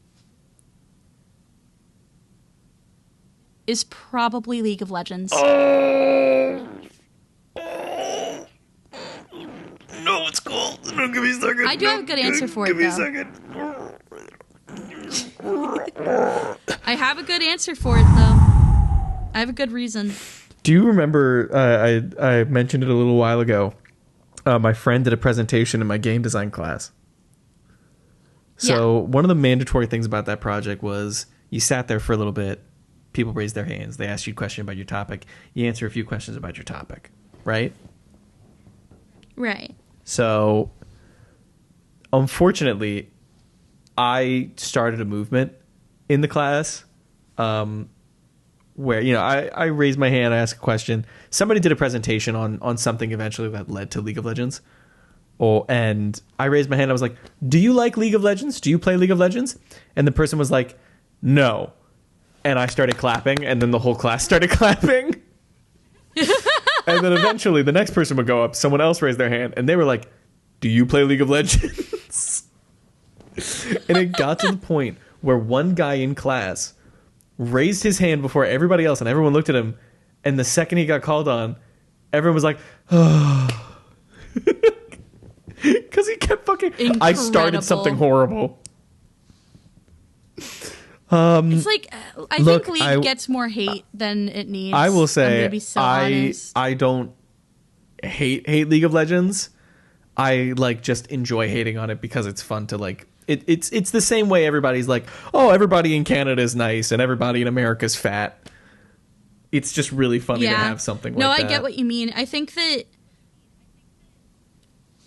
is probably League of Legends. Oh. No, it's cool. No, give me a second. I do have a good answer for it, Give me a though. second. I have a good answer for it, though. I have a good reason. Do you remember, I mentioned it a little while ago, my friend did a presentation in my game design class. So one of the mandatory things about that project was you sat there for a little bit, people raised their hands, they asked you a question about your topic, you answer a few questions about your topic, right? Right. So, unfortunately, I started a movement in the class where, I raised my hand, I asked a question. Somebody did a presentation on something eventually that led to League of Legends. And I raised my hand, I was like, do you like League of Legends? Do you play League of Legends? And the person was like, no. And I started clapping, and then the whole class started clapping. And then eventually the next person would go up, someone else raised their hand, and they were like, do you play League of Legends? And it got to the point where one guy in class raised his hand before everybody else, and everyone looked at him, and the second he got called on, everyone was like, oh. Because he kept fucking... Incredible. I started something horrible. It's like, I think League gets more hate than it needs. I will say, I'm gonna be so honest. I don't hate League of Legends. I just enjoy hating on it because it's fun to it's the same way everybody's like, oh, everybody in Canada is nice and everybody in America's fat. It's just really funny to have something like that. No, I get what you mean. I think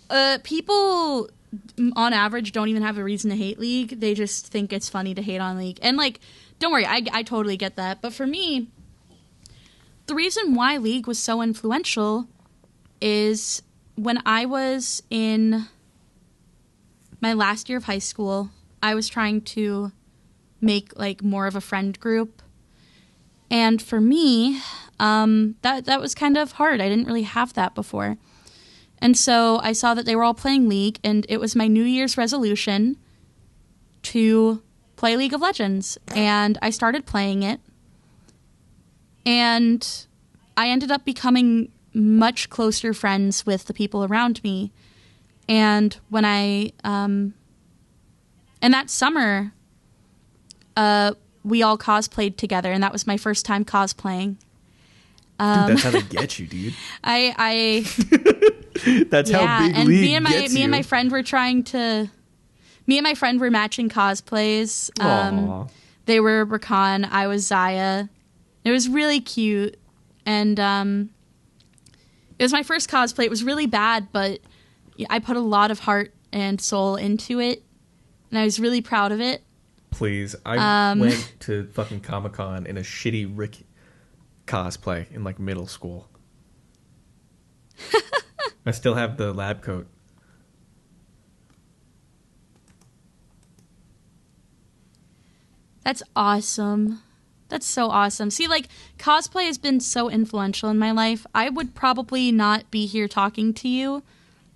that people on average don't even have a reason to hate League. They just think it's funny to hate on League. And don't worry, I totally get that. But for me, the reason why League was so influential is when I was in my last year of high school, I was trying to make more of a friend group. And for me, that was kind of hard. I didn't really have that before. And so I saw that they were all playing League, and it was my New Year's resolution to play League of Legends. And I started playing it. And I ended up becoming much closer friends with the people around me. And when and that summer, we all cosplayed together, and that was my first time cosplaying. Dude, that's how they get you, dude. That's how big and League gets me you. and my friend were matching cosplays. Aww. They were Rakan, I was Zaya. It was really cute, and it was my first cosplay. It was really bad, but I put a lot of heart and soul into it, and I was really proud of it. Please, I went to fucking Comic-Con in a shitty Rick cosplay in middle school. I still have the lab coat. That's awesome. That's so awesome. See, like, cosplay has been so influential in my life. I would probably not be here talking to you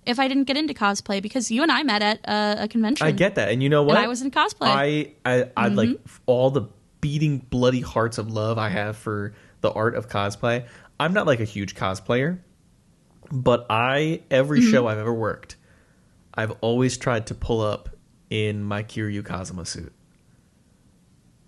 if I didn't get into cosplay, because you and I met at a convention. I get that. And you know what? And I was in cosplay. I like all the beating bloody hearts of love I have for the art of cosplay. I'm not like a huge cosplayer, but every show I've ever worked, I've always tried to pull up in my Kiryu Kazuma suit.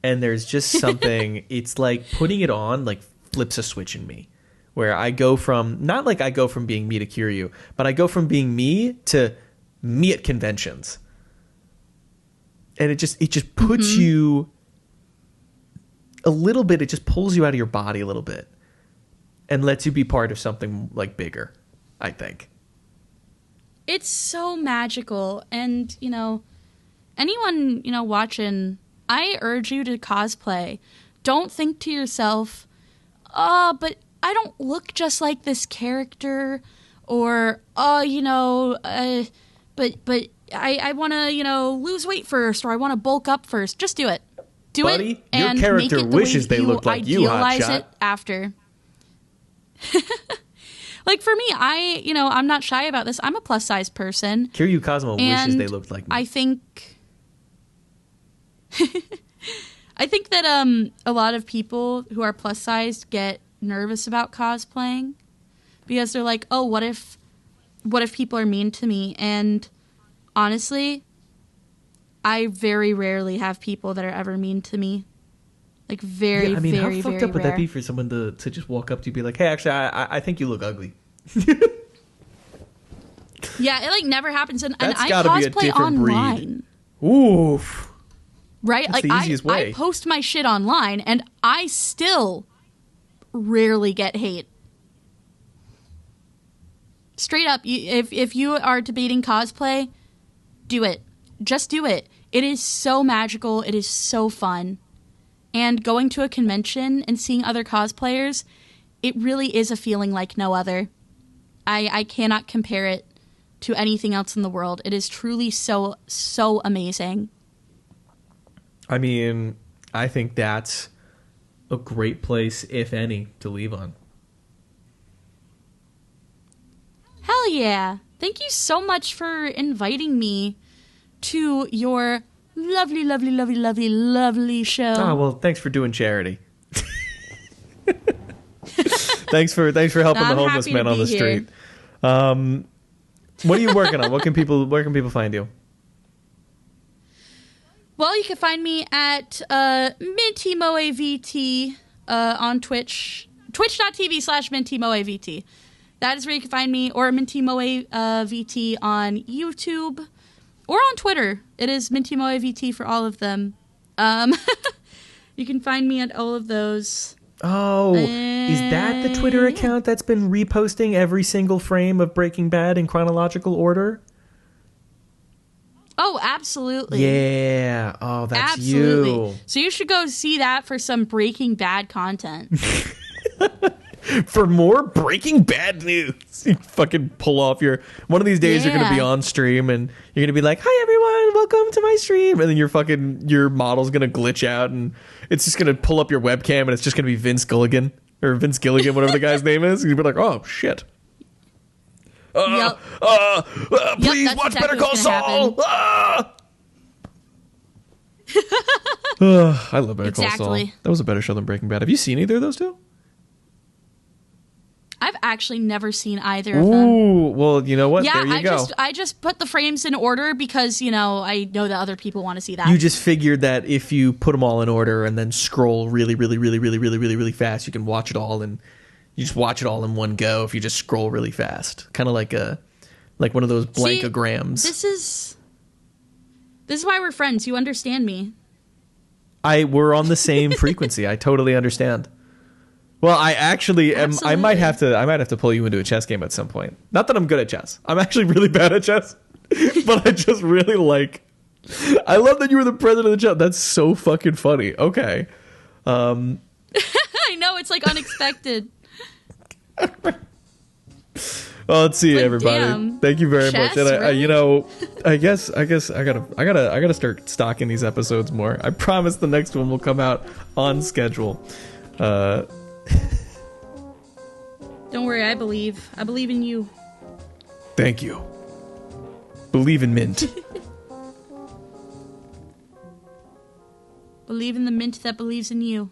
And there's just something, it's like putting it on like flips a switch in me, where I go from, not like I go from being me to Kiryu, but I go from being me to me at conventions. And it just puts you a little bit, it just pulls you out of your body a little bit and lets you be part of something like bigger, I think. It's so magical. And, you know, anyone, you know, watching, I urge you to cosplay. Don't think to yourself, oh, but I don't look just like this character, or, oh, you know, but I want to, you know, lose weight first, or I want to bulk up first. Just do it. Do Buddy, it. And your character make it the wishes way they looked like you, idealize hotshot. it after. Like, for me, I'm not shy about this. I'm a plus size person. Kiryu Kazuma wishes they looked like me. I think that a lot of people who are plus sized get nervous about cosplaying because they're like, oh, what if people are mean to me? And honestly, I very rarely have people that are ever mean to me. Like, very, yeah, I mean, very, how fucked very up would rare. that be for someone to just walk up to you and be like, hey, actually, I think you look ugly. Yeah, it like never happens. And I gotta be a cosplay different breed. online. Oof. Right? That's like the easiest way. I post my shit online and I still rarely get hate. Straight up, if you are debating cosplay, do it. Just do it. It is so magical. It is so fun. And going to a convention and seeing other cosplayers, it really is a feeling like no other. I cannot compare it to anything else in the world. It is truly so, so amazing. I mean, I think that's a great place, if any, to leave on. Hell yeah. Thank you so much for inviting me to your lovely, lovely, lovely, lovely, lovely show. Oh, well, thanks for doing charity. Thanks for helping the homeless man on the street. What are you working on? Where can people find you? Well, you can find me at Minty Moe VT on Twitch. Twitch.tv/Minty Moe VT. That is where you can find me, or Minty Moe VT on YouTube or on Twitter. It is Minty Moe VT for all of them. You can find me at all of those. Oh, is that the Twitter account that's been reposting every single frame of Breaking Bad in chronological order? Oh, absolutely. Yeah. Oh, that's absolutely. you. So you should go see that for some Breaking Bad content. For more Breaking Bad news. You fucking pull off one of these days you're going to be on stream and you're going to be like, hi everyone, welcome to my stream. And then your model's going to glitch out and it's just going to pull up your webcam and it's just going to be Vince Gilligan, whatever the guy's name is. And you'll be like, oh shit. Please watch exactly Better Call Saul. I love Better Call Saul. That was a better show than Breaking Bad. Have you seen either of those two? I've actually never seen either of them. Ooh, well, you know what? Yeah, there you go. I just put the frames in order because, I know that other people want to see that. You just figured that if you put them all in order and then scroll really, really, really, really, really, really, really fast, you can watch it all, and you just watch it all in one go if you just scroll really fast. Kind of like one of those blankograms. This is why we're friends. You understand me. We're on the same frequency. I totally understand. Well, I actually am. I might have to pull you into a chess game at some point. Not that I'm good at chess. I'm actually really bad at chess, but I just really like. I love that you were the president of the chess. That's so fucking funny. Okay. I know, it's like unexpected. Well, let's see, But everybody. damn, Thank you very much. Chess, And really? I guess I gotta start stocking these episodes more. I promise the next one will come out on schedule. Don't worry, I believe. I believe in you. Thank you. Believe in Mint. Believe in the mint that believes in you.